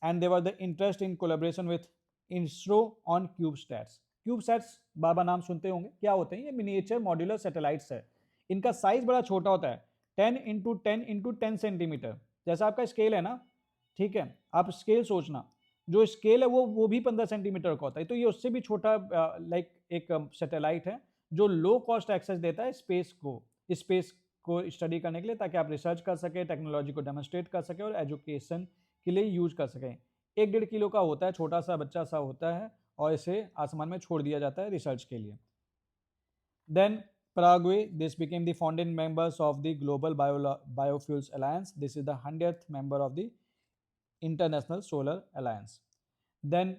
and there was the interest in collaboration with ISRO on CubeSats. CubeSats बाबा नाम सुनते होंगे, क्या होते हैं? ये मिनिएचर मॉड्यूलर सैटेलाइट्स है। इनका साइज बड़ा छोटा होता है, 10 इंटू 10 सेंटीमीटर, जैसा आपका स्केल है ना, ठीक है, आप स्केल सोचना, जो स्केल है वो भी 15 सेंटीमीटर का होता है। तो ये उससे भी छोटा लाइक एक सैटेलाइट है जो लो कॉस्ट एक्सेस देता है स्पेस को स्टडी करने के लिए, ताकि आप रिसर्च कर सकें, टेक्नोलॉजी को डेमोन्स्ट्रेट कर सकें और एजुकेशन के लिए यूज कर सकें। 1-1.5 किलो का होता है, छोटा सा बच्चा सा होता है, और इसे आसमान में छोड़ दिया जाता है रिसर्च के लिए। Then Paraguay, this became the founding members of the Global Biofuels Alliance. This is the 100th member of the International Solar Alliance. Then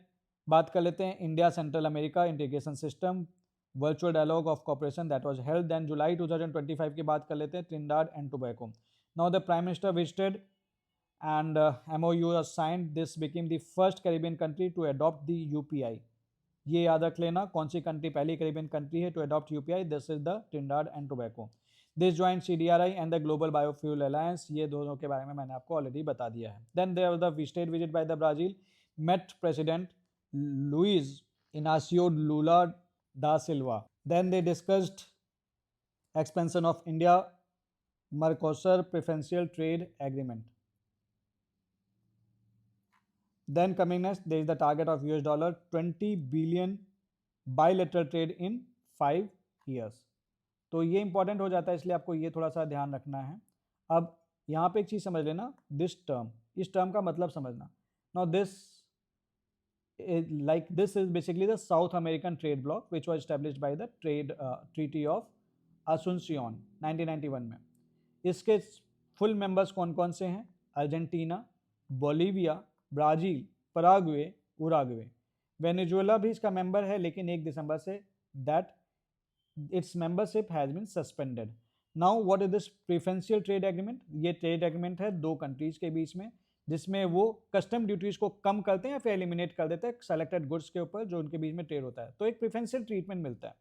बात कर लेते हैं India Central America integration system virtual dialogue of cooperation that was held. Then जुलाई 2025 की बात कर लेते हैं, Trinidad and Tobago. Now the prime minister visited and MOU was signed. This became the first Caribbean country to adopt the UPI. ये याद रख लेना कौन सी कंट्री पहली कैरिबियन कंट्री है to adopt UPI. This is the Trinidad and Tobago. This joined CDRI and the global biofuel alliance. ये दोनों के बारे में मैंने आपको ऑलरेडी बता दिया है. Then there was the state visit by the Brazil. Met president Luiz Inacio Lula da Silva. Then they discussed expansion of India Mercosur preferential trade agreement. Then coming next, there is the target of $20 billion bilateral trade in 5 years. तो ये important हो जाता है, इसलिए आपको ये थोड़ा सा ध्यान रखना है. अब यहाँ पे एक चीज समझ लेना, दिस टर्म, इस टर्म का मतलब समझना. Now this this is basically the South American trade bloc which was established by the treaty of Asuncion 1991 में. इसके फुल मेंबर्स कौन कौन से हैं? Argentina, Bolivia, Brazil, Paraguay, Uruguay. Venezuela भी इसका मेंबर है, लेकिन 1 दिसंबर से that its membership has been suspended. Now what is this preferential trade agreement? ये ट्रेड एग्रीमेंट है 2 कंट्रीज के बीच में, जिसमें वो कस्टम ड्यूटीज को कम करते हैं या फिर एलिमिनेट कर देते हैं सेलेक्टेड गुड्स के ऊपर जो उनके बीच में ट्रेड होता है. तो एक प्रेफरेंशियल ट्रीटमेंट मिलता है.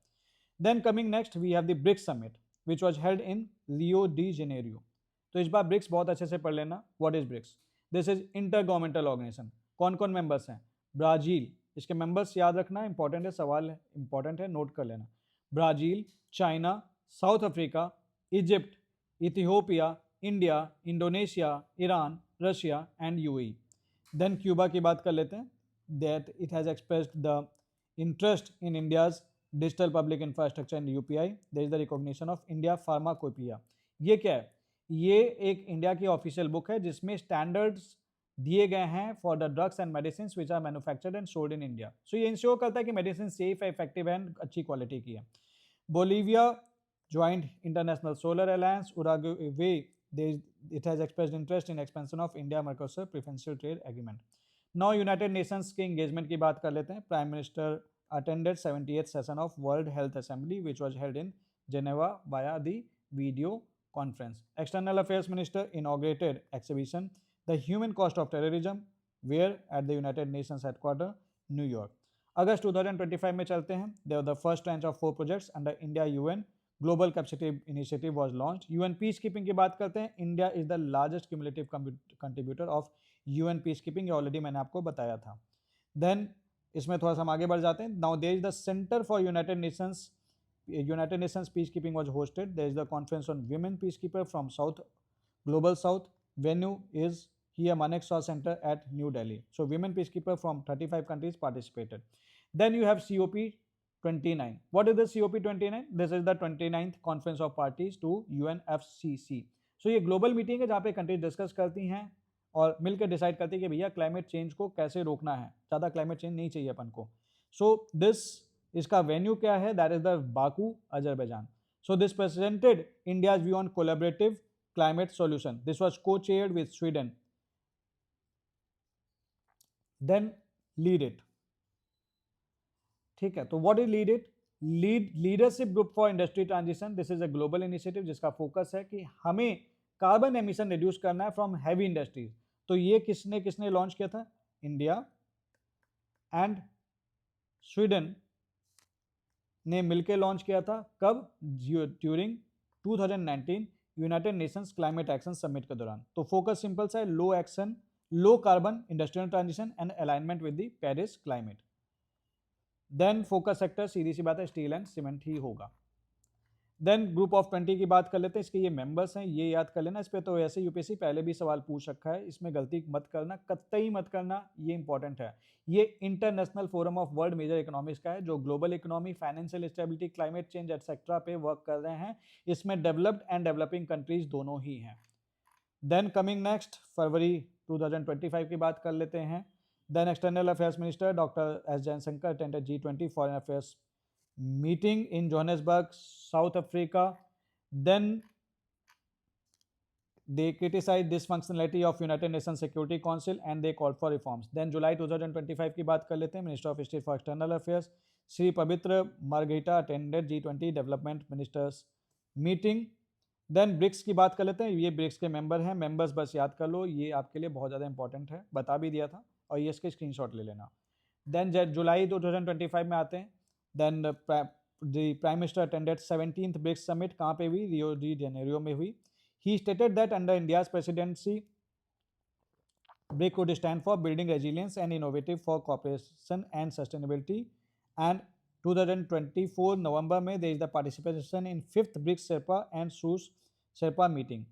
Then coming next we have the BRICS summit which was held in Rio de Janeiro. तो इस बार ब्रिक्स बहुत अच्छे से पढ़ लेना. What is BRICS? This is intergovernmental organisation. कौन कौन मेंबर्स हैं? ब्राजील, इसके मेंबर्स याद रखना, इंपॉर्टेंट है, सवाल है, इंपॉर्टेंट है, नोट कर लेना. Brazil, China, South Africa, Egypt, Ethiopia, India, Indonesia, Iran, Russia and UAE. Then Cuba की बात कर लेते हैं. That it has expressed the interest in India's digital public infrastructure and UPI. There is the recognition of India pharmacopoeia. ये क्या है? ये एक इंडिया की ऑफिशियल बुक है जिसमें स्टैंडर्ड्स दिए गए हैं for the drugs and medicine which are manufactured and sold in India. So ये इंश्योर करता है कि मेडिसिन सेफ है, इफेक्टिव है एंड अच्छी क्वालिटी की है. Bolivia joint international solar alliance. Uruguay it has expressed interest in expansion of India Mercosur preferential trade agreement. Now United Nations के engagement की बात कर लेते हैं. Prime Minister attended 78th session of World Health Assembly which was held in Geneva via the video conference. External Affairs Minister inaugurated exhibition The Human Cost of Terrorism where at the United Nations headquarters New York. अगस्त 2025 में चलते हैं. There were the first tranche of 4 projects under India UN global capacity initiative was launched. UN peace keeping की बात करते हैं. India is the largest cumulative contributor of UN peace keeping. ये already मैंने आपको बताया था. देन इसमें थोड़ा सा हम आगे बढ़ जाते हैं. Now there is the centre for United Nations peacekeeping was hosted. There is the conference on women peacekeeper from south global south. Venue is here Manekshaw centre at New Delhi. So women peacekeeper from 35 countries participated. Then you have COP 29. What is the COP 29? This is the 29th Conference of Parties to UNFCCC. So ये global meeting है जहाँ पे countries discuss करती हैं और मिलकर decide करती है कि भैया क्लाइमेट चेंज को कैसे रोकना है. ज़्यादा क्लाइमेट चेंज नहीं चाहिए अपन को. सो दिस इसका वेन्यू क्या है? That is the Baku, Azerbaijan. So this presented India's view on collaborative climate solution. This was co-chaired with Sweden. Then lead it. ठीक है, तो what is lead it? Leadership group for industry transition. This is a global initiative जिसका focus है कि हमें carbon emission reduce करना है from heavy industries. तो ये किसने लॉन्च किया था? इंडिया एंड स्वीडन ने मिलकर लॉन्च किया था. कब? During 2019 United Nations climate action summit के दौरान. तो फोकस सिंपल सा है, low carbon industrial transition and alignment with the Paris climate. Then focus sector सीधी सी बात है स्टील एंड सीमेंट ही होगा. देन ग्रुप ऑफ 20 की बात कर लेते हैं. इसके ये मेंबर्स हैं, ये याद कर लेना. इस पे तो ऐसे यूपीएससी पहले भी सवाल पूछ रखा है, इसमें गलती मत करना, कतई मत करना, ये इंपॉर्टेंट है. ये international forum of world major economics का है जो global economy, financial stability, climate change etcetera पे वर्क कर रहे हैं. इसमें डेवलप्ड एंड डेवलपिंग कंट्रीज दोनों ही हैं. देन कमिंग नेक्स्ट फरवरी 2025 की बात कर लेते हैं. Then External Affairs Minister Dr. S. Jaishankar attended G20 Foreign Affairs meeting in Johannesburg, South Africa. Then they criticized dysfunctionality of United Nations Security Council and they called for reforms. Then July 2025 की बात कर लेते हैं. Minister of State for External Affairs Sri Pavitra Margherita attended G20 Development Ministers meeting. Then BRICS की बात कर लेते हैं, ये ब्रिक्स के मेंबर हैं, मेंबर्स बस याद कर लो, ये आपके लिए बहुत ज़्यादा इंपॉर्टेंट है, बता भी दिया था, और ये इसके स्क्रीनशॉट ले लेना। देन जुलाई 2025 में आते हैं, then the prime minister attended 17th BRICS summit, कहाँ पे हुई, रियो डी जेनेरियो में हुई। He stated that under India's presidency BRIC would stand for building resilience and innovative for cooperation and sustainability. And 2024 नवंबर में there is the participation in 5th BRICS Sherpa and SUS Sherpa meeting.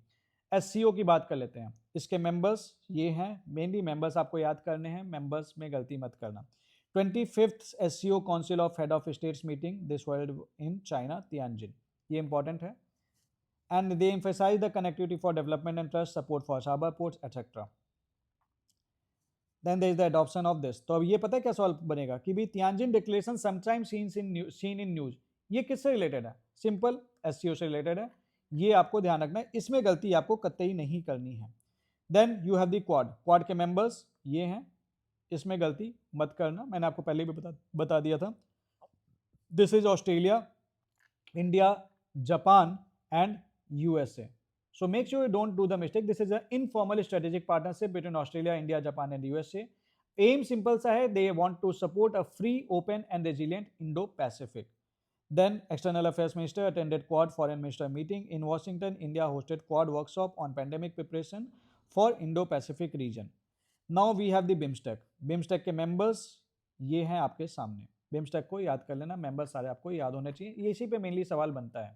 SCO की बात कर लेते हैं, इसके members ये हैं, mainly members आपको याद करने हैं, मेंबर्स में गलती मत करना। 25th SCO Council of Head of States meeting, this held in China, Tianjin, ये इंपॉर्टेंट है। And they emphasize the connectivity for development and trust, support for harbor ports, etc. Then there is the adoption of this. तो अब ये पता है क्या सवाल बनेगा कि भी Tianjin declaration sometimes seen in news, ये किससे रिलेटेड है, सिंपल एससीओ से रिलेटेड है, ये आपको ध्यान रखना है, इसमें गलती आपको कतई नहीं करनी है। Then you have the Quad के मेंबर्स ये हैं, इसमें गलती मत करना, मैंने आपको पहले भी बता दिया था। This is Australia, India, Japan and USA. So make sure you don't do the mistake. This is an informal strategic partnership between Australia, India, Japan and USA. Aim simple सा है, they want to support a free, open and resilient Indo-Pacific. Then External Affairs Minister attended Quad Foreign Minister meeting in Washington. India hosted Quad workshop on pandemic preparation for Indo-Pacific region. Now we have the BIMSTEC. BIMSTEC के members ये हैं आपके सामने. BIMSTEC को याद कर लेना, members सारे आपको याद होने चाहिए, ये इसी पे मेनली सवाल बनता है.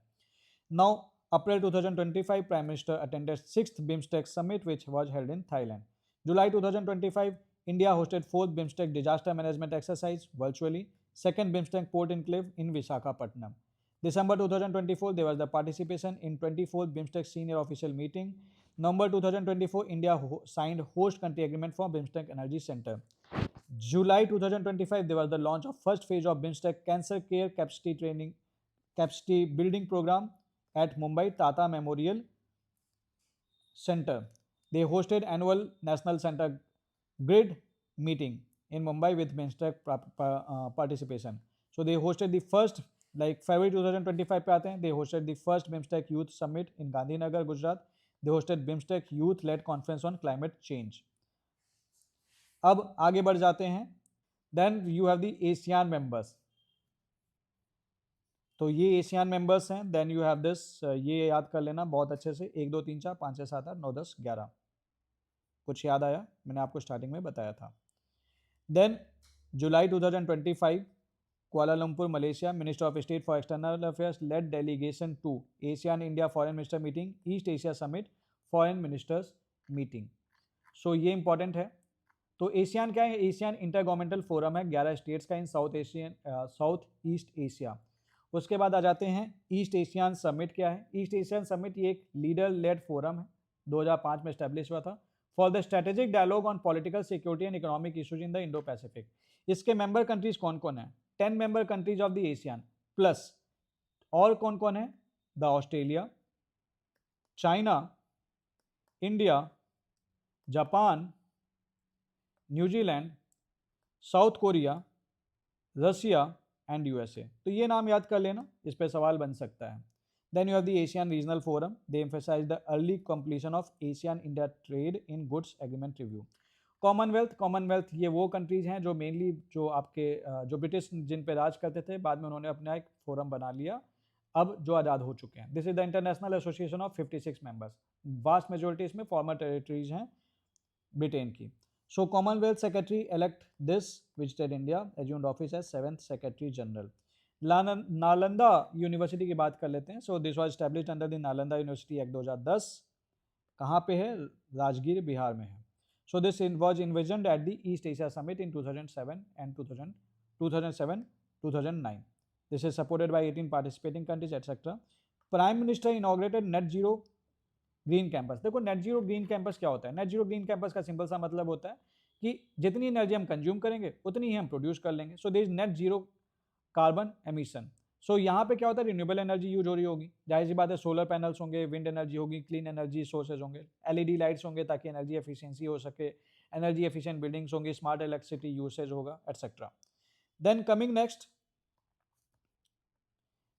Now April 2025, Prime Minister attended 6th BIMSTEC Summit which was held in Thailand. July 2025, India hosted 4th BIMSTEC Disaster Management Exercise virtually, 2nd BIMSTEC Port Enclave in Visakhapatnam. December 2024, there was the participation in 24th BIMSTEC Senior Official Meeting. November 2024, India signed host country agreement for BIMSTEC Energy Center. July 2025, there was the launch of first phase of BIMSTEC Cancer Care Capacity Building Program at Mumbai Tata Memorial Center. They hosted annual National Center Grid meeting in Mumbai with BIMSTEC participation. So they hosted the first, like February 2025 पे आते हैं, they hosted the first BIMSTEC Youth Summit in Gandhinagar, Gujarat. They hosted BIMSTEC Youth-led Conference on Climate Change. अब आगे बढ़ जाते हैं. Then you have the ASEAN members. तो ये एशियन मेंबर्स हैं. देन यू हैव दिस, ये याद कर लेना बहुत अच्छे से, 1 2 3 4 5 6 7 8 9 10 11. कुछ याद आया, मैंने आपको स्टार्टिंग में बताया था. देन जुलाई 2025, Kuala Lumpur Malaysia, minister of state for external affairs led delegation to Asian India foreign minister meeting, East Asia summit foreign ministers meeting. So ये इंपॉर्टेंट है. तो एशियन क्या है, एशियन इंटर गवर्नमेंटल फोरम है 11 स्टेट्स का इन south east Asia. उसके बाद आ जाते हैं ईस्ट एशियन समिट. क्या है ईस्ट एशियन समिट, ये एक लीडर लेड फोरम है, 2005 में स्टैब्लिश हुआ था for the strategic dialogue on political security and economic issues in the Indo Pacific. इसके मेंबर कंट्रीज कौन कौन है, 10 member countries of the ASEAN plus और कौन कौन है, the Australia, China, India, Japan, New Zealand, South Korea, Russia and USA. तो ये नाम याद कर लेना, इस पे सवाल बन सकता है. Then you have the ASEAN regional forum. They emphasise the early completion of ASEAN India trade in goods agreement review. Commonwealth ये वो कंट्रीज हैं जो मेनली जो आपके जो ब्रिटिश जिन पे राज करते थे, बाद में उन्होंने अपना एक फोरम बना लिया, अब जो आज़ाद हो चुके हैं. This is the international association of 56 members. Vast majority इसमें फॉर्मर टेरिटरीज हैं ब्रिटेन की. So Commonwealth Secretary elect this, which did India assumed office as 7th Secretary General. Nalanda university की बात कर लेते हैं. So this was established under the Nalanda University Act 2010. कहाँ पे है, राजगीर बिहार में है. So this was envisioned at the East Asia Summit in 2007 and 2009. This is supported by 18 participating countries, etc. Prime Minister inaugurated Net Zero green campus. देखो net zero green campus क्या होता है, net zero green campus का simple सा मतलब होता है कि जितनी एनर्जी हम कंज्यूम करेंगे उतनी ही हम प्रोड्यूस कर लेंगे. So there is net zero carbon emission. So यहाँ पे क्या होता है, रिन्यूएबल एनर्जी यूज हो रही होगी, जाहिर सी बात है, सोलर पैनल्स होंगे, विंड एनर्जी होगी, क्लीन एनर्जी सोर्सेज होंगे, एलईडी लाइट्स होंगे ताकि एनर्जी एफिशिएंसी हो सके, एनर्जी एफिशिएंट बिल्डिंग्स होंगी, स्मार्ट इलेक्ट्रिसिटी यूसेज होगा, etcetera. Then coming next,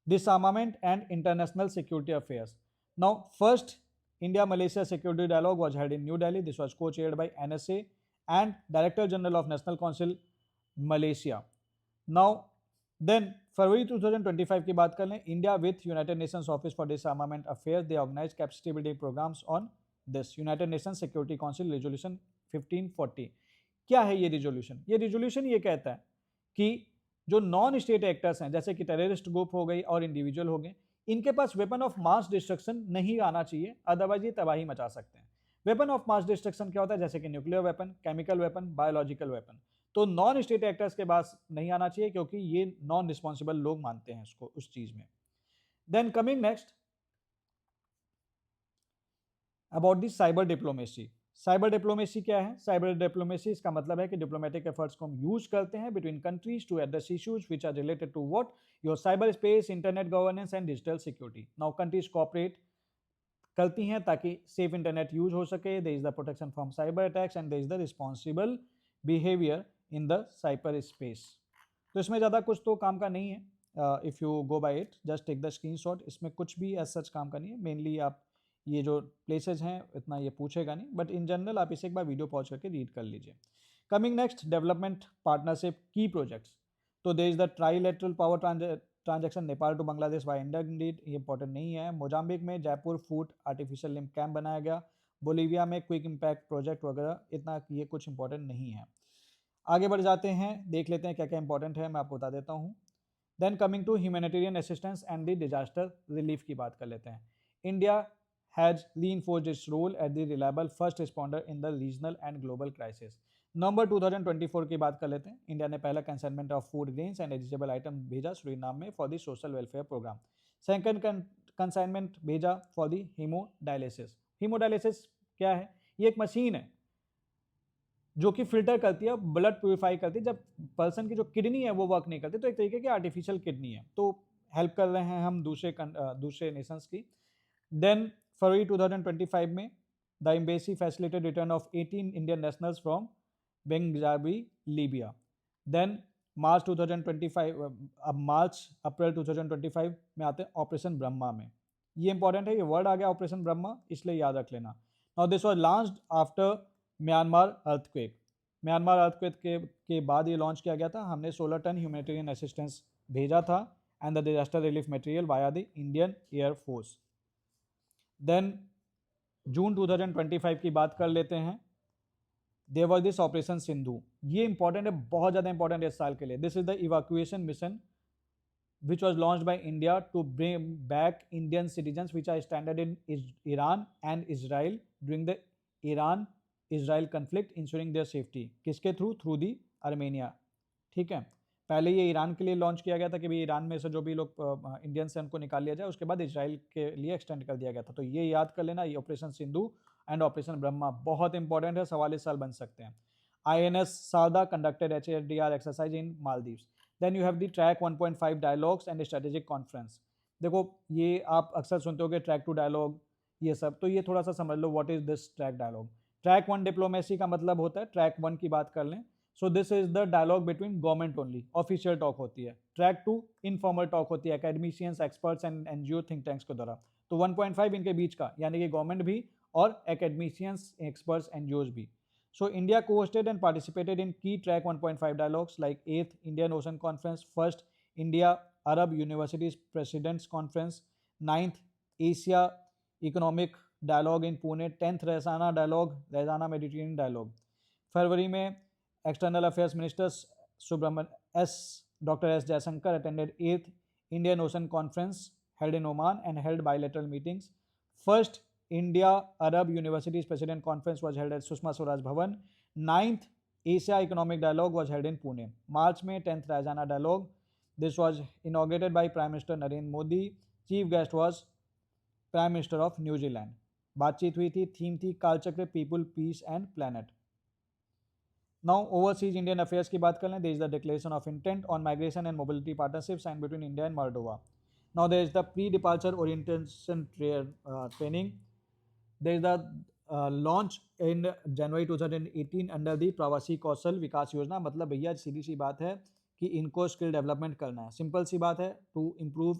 disarmament and international security affairs. Now, first India-Malaysia Security Dialogue was held in New Delhi. This was co-chaired by NSA and Director General of National Council, Malaysia. Now, then फरवरी 2025 की बात कर लें, India with United Nations office for disarmament affairs they organise capacity building programmes on this United Nations security council resolution 1540। क्या है ये resolution? ये resolution ये कहता है कि जो नॉन स्टेट एक्टर्स हैं, जैसे कि टेररिस्ट ग्रुप हो गई और इंडिविजुअल हो गए, इनके पास वेपन ऑफ मास डिस्ट्रक्शन नहीं आना चाहिए, अदरवाइज ये तबाही मचा सकते हैं। वेपन ऑफ मास डिस्ट्रक्शन क्या होता है? जैसे कि nuclear weapon, chemical weapon, biological weapon. तो नॉन स्टेट एक्टर्स के पास नहीं आना चाहिए, क्योंकि ये नॉन रिस्पॉन्सिबल लोग मानते हैं उसको, उस चीज में। Then coming next about the cyber diplomacy. Cyber diplomacy क्या है? साइबर डिप्लोमेसी इसका मतलब है कि डिप्लोमेटिक एफर्ट्स को हम यूज करते हैं between countries to address issues which are related to what your cyber space, internet governance and digital security. Now countries cooperate करती हैं ताकि सेफ इंटरनेट यूज हो सके, there is the protection from cyber attacks and there is the responsible behaviour in the cyber space. तो इसमें ज़्यादा कुछ तो काम का नहीं है, if you go by it just take the screenshot. इसमें कुछ भी एज सच काम का नहीं है, मेनली आप ये जो प्लेसेस हैं इतना ये पूछेगा नहीं, बट इन जनरल आप इसे एक बार वीडियो पॉज करके रीड कर लीजिए। कमिंग नेक्स्ट, डेवलपमेंट पार्टनरशिप की प्रोजेक्ट्स। तो there is the trilateral power transaction Nepal to Bangladesh by India, ये इंपॉर्टेंट नहीं है। मोजाम्बिक में Jaipur foot artificial limb camp बनाया गया। बोलीविया में क्विक इम्पैक्ट प्रोजेक्ट वगैरह, इतना ये कुछ इंपॉर्टेंट नहीं है। आगे बढ़ जाते हैं, देख लेते हैं क्या क्या इंपॉर्टेंट है, मैं आपको बता देता हूँ। Then coming to humanitarian assistance and the disaster relief की बात कर लेते हैं। India has reinforced its role as the reliable first responder in the regional and global crisis. नवंबर 2024 की बात कर लेते हैं। इंडिया ने पहला consignment of food grains and eligible item भेजा सूरीनाम में for the social welfare programme. Second consignment भेजा फॉर द हीमोडायलिसिस। हीमोडायलिसिस क्या है? ये एक मशीन है जो कि फिल्टर करती है, ब्लड प्यूरिफाई करती है। जब पर्सन की जो किडनी है वो वर्क नहीं करती, तो एक तरीके की आर्टिफिशियल किडनी है, तो हेल्प कर रहे हैं हम दूसरे नेशंस की। देन फरवरी 2025 में the embassy facilitated return of 18 Indian nationals from Benghazi, Libya. Then March 2025, अब मार्च अप्रैल 2025 में आते हैं ऑपरेशन ब्रह्मा में। ये इंपॉर्टेंट है, ये वर्ड आ गया ऑपरेशन ब्रह्मा, इसलिए याद रख लेना। Now this was launched after Myanmar earthquake. Myanmar earthquake के बाद ये लॉन्च किया गया था। हमने 16 टन ह्यूमैनिटेरियन असिस्टेंस भेजा था and the disaster relief material via the Indian air force. Then June 2025 की बात कर लेते हैं। There was this operation Sindhu, ये इंपॉर्टेंट है, बहुत ज़्यादा इंपॉर्टेंट है इस साल के लिए। This is the evacuation mission which was launched by India to bring back Indian citizens which are stranded in Iran and Israel during the Iran-Israel conflict, ensuring their safety। किसके through? Through the Armenia. ठीक है, पहले ये Iran के लिए launch किया गया था कि भाई ईरान में से जो भी लोग इंडियंस हैं उनको निकाल लिया जाए, उसके बाद इजराइल के लिए एक्सटेंड कर दिया गया था। तो ये याद कर लेना, ये operation Sindhu and operation Brahma बहुत इंपॉर्टेंट है, सवाल इस साल बन सकते हैं। INS Sarda conducted HADR exercise in Maldives. Then you have the track 1.5 dialogues and strategic conference. देखो ये आप अक्सर सुनते हो कि ट्रैक 2 डायलॉग ये सब, तो ये थोड़ा सा समझ लो what is this track dialogue. Track 1 diplomacy का मतलब होता है, ट्रैक 1 की बात कर लें, so this is the dialogue between government only, official talk होती है। ट्रैक 2 इनफॉर्मल टॉक होती है, academicians, experts and NGO think tanks के द्वारा। तो 1.5 इनके बीच का, यानी कि गवर्नमेंट भी और एकेडमिशियंस, एक्सपर्ट्स, NGOs भी। So India co-hosted and participated in key track 1.5 dialogues like 8th Indian Ocean Conference, 1st India Arab Universities Presidents Conference, 9th Asia Economic Dialogue in Pune, 10th Raisana Dialogue, Raisana Mediterranean Dialogue। फरवरी में External Affairs Minister Dr. S. Jaishankar attended 8th Indian Ocean Conference held in Oman and held bilateral meetings। First India Arab Universities President Conference was held at Sushma Swaraj Bhavan। 9th Asia Economic Dialogue was held in Pune। March में 10th Raisana Dialogue, this was inaugurated by Prime Minister Narendra Modi। Chief guest was Prime Minister of New Zealand। बातचीत हुई थी, theme थी Kalachakra, people, peace and planet. Now overseas Indian affairs की बात कर लें। There is the declaration of intent on migration and mobility partnership sign between India and Moldova. Now there is the pre departure orientation training. There is the launch in January 2018 under the प्रवासी कौशल विकास योजना। मतलब भैया सीधी सी बात है कि इनको skill development करना है, सिंपल सी बात है, to improve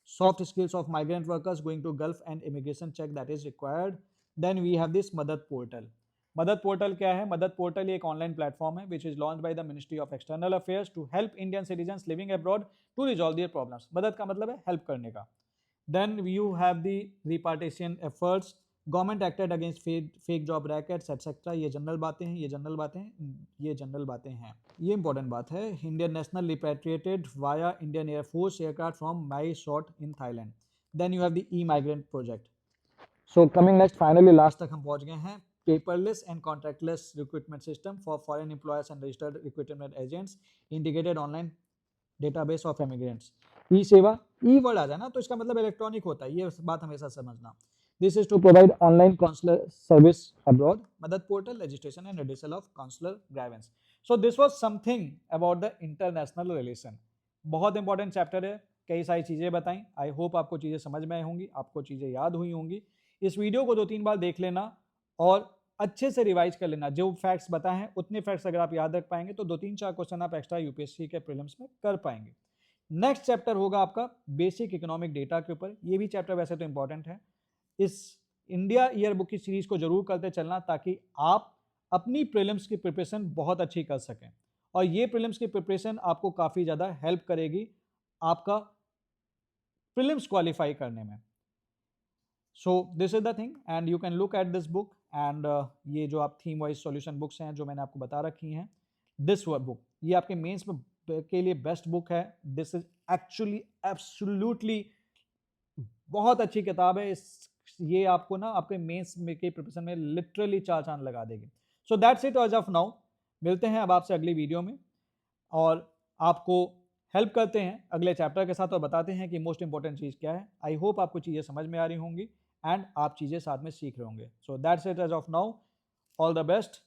soft skills of migrant workers going to Gulf and immigration check that is required. Then we have this Madad portal. Madad portal क्या है? मदद पोर्टल एक ऑनलाइन प्लेटफॉर्म है which is launch by the ministry of external affairs to help Indian citizens living abroad to resolve their problems. मदद का मतलब है help करने का. Then you have the repatriation efforts. Government acted against fake job rackets etcetera. ये general बातें हैं, ये जनरल बातें हैं, ये जनरल बातें हैं. ये इंपॉर्टेंट बात है. Indian national repatriated via Indian air force aircraft from Mae Sot in Thailand. Then you have the e migrant project. So coming next, finally last तक हम पहुंच गए हैं. Paperless and contractless recruitment system for foreign employers and registered recruitment agents, integrated online database of immigrants. ई सेवा, ई word आ जाए ना तो इसका मतलब इलेक्ट्रॉनिक होता है, ये बात हमेशा समझना. This is to provide online consular service abroad. Madad portal, registration and redressal of consular grievance. So this was something about the international relation. बहुत इंपॉर्टेंट चैप्टर है, कई सारी चीज़ें बताई. आई होप आपको चीज़ें समझ में आई होंगी, आपको चीज़ें याद हुई होंगी. इस वीडियो को 2-3 बार देख लेना और अच्छे से रिवाइज कर लेना. जो फैक्ट्स बताए हैं उतने फैक्ट्स अगर आप याद रख पाएंगे तो 2-3-4 क्वेश्चन आप एक्स्ट्रा यूपीएससी के प्रीलिम्स में कर पाएंगे. नेक्स्ट चैप्टर होगा आपका बेसिक इकोनॉमिक डेटा के ऊपर. ये भी चैप्टर वैसे तो इंपॉर्टेंट है. इस इंडिया ईयर बुक की सीरीज को जरूर करते चलना ताकि आप अपनी प्रीलिम्स की प्रिपरेशन बहुत अच्छी कर सकें. और ये प्रीलिम्स की प्रिपरेशन आपको काफ़ी ज़्यादा हेल्प करेगी आपका प्रीलिम्स क्वालिफाई करने में. सो this is the thing and you can look at this book and ये जो आप थीम वाइज सॉल्यूशन बुक्स हैं जो मैंने आपको बता रखी हैं, दिस बुक ये आपके मेंस में के लिए बेस्ट बुक है. दिस इज एक्चुअली एब्सोल्युटली बहुत अच्छी किताब है. ये आपको ना आपके मेंस में के प्रिपरेशन में लिटरली 4 चांद लगा देगी. So that's it as of now. मिलते हैं अब आपसे अगली वीडियो में और आपको हेल्प करते हैं अगले चैप्टर के साथ और बताते हैं कि मोस्ट इंपॉर्टेंट चीज़ क्या है. आई होप आपको चीज़ें समझ में आ रही होंगी एंड आप चीज़ें साथ में सीख रहे होंगे. So that's it as of now. All the best.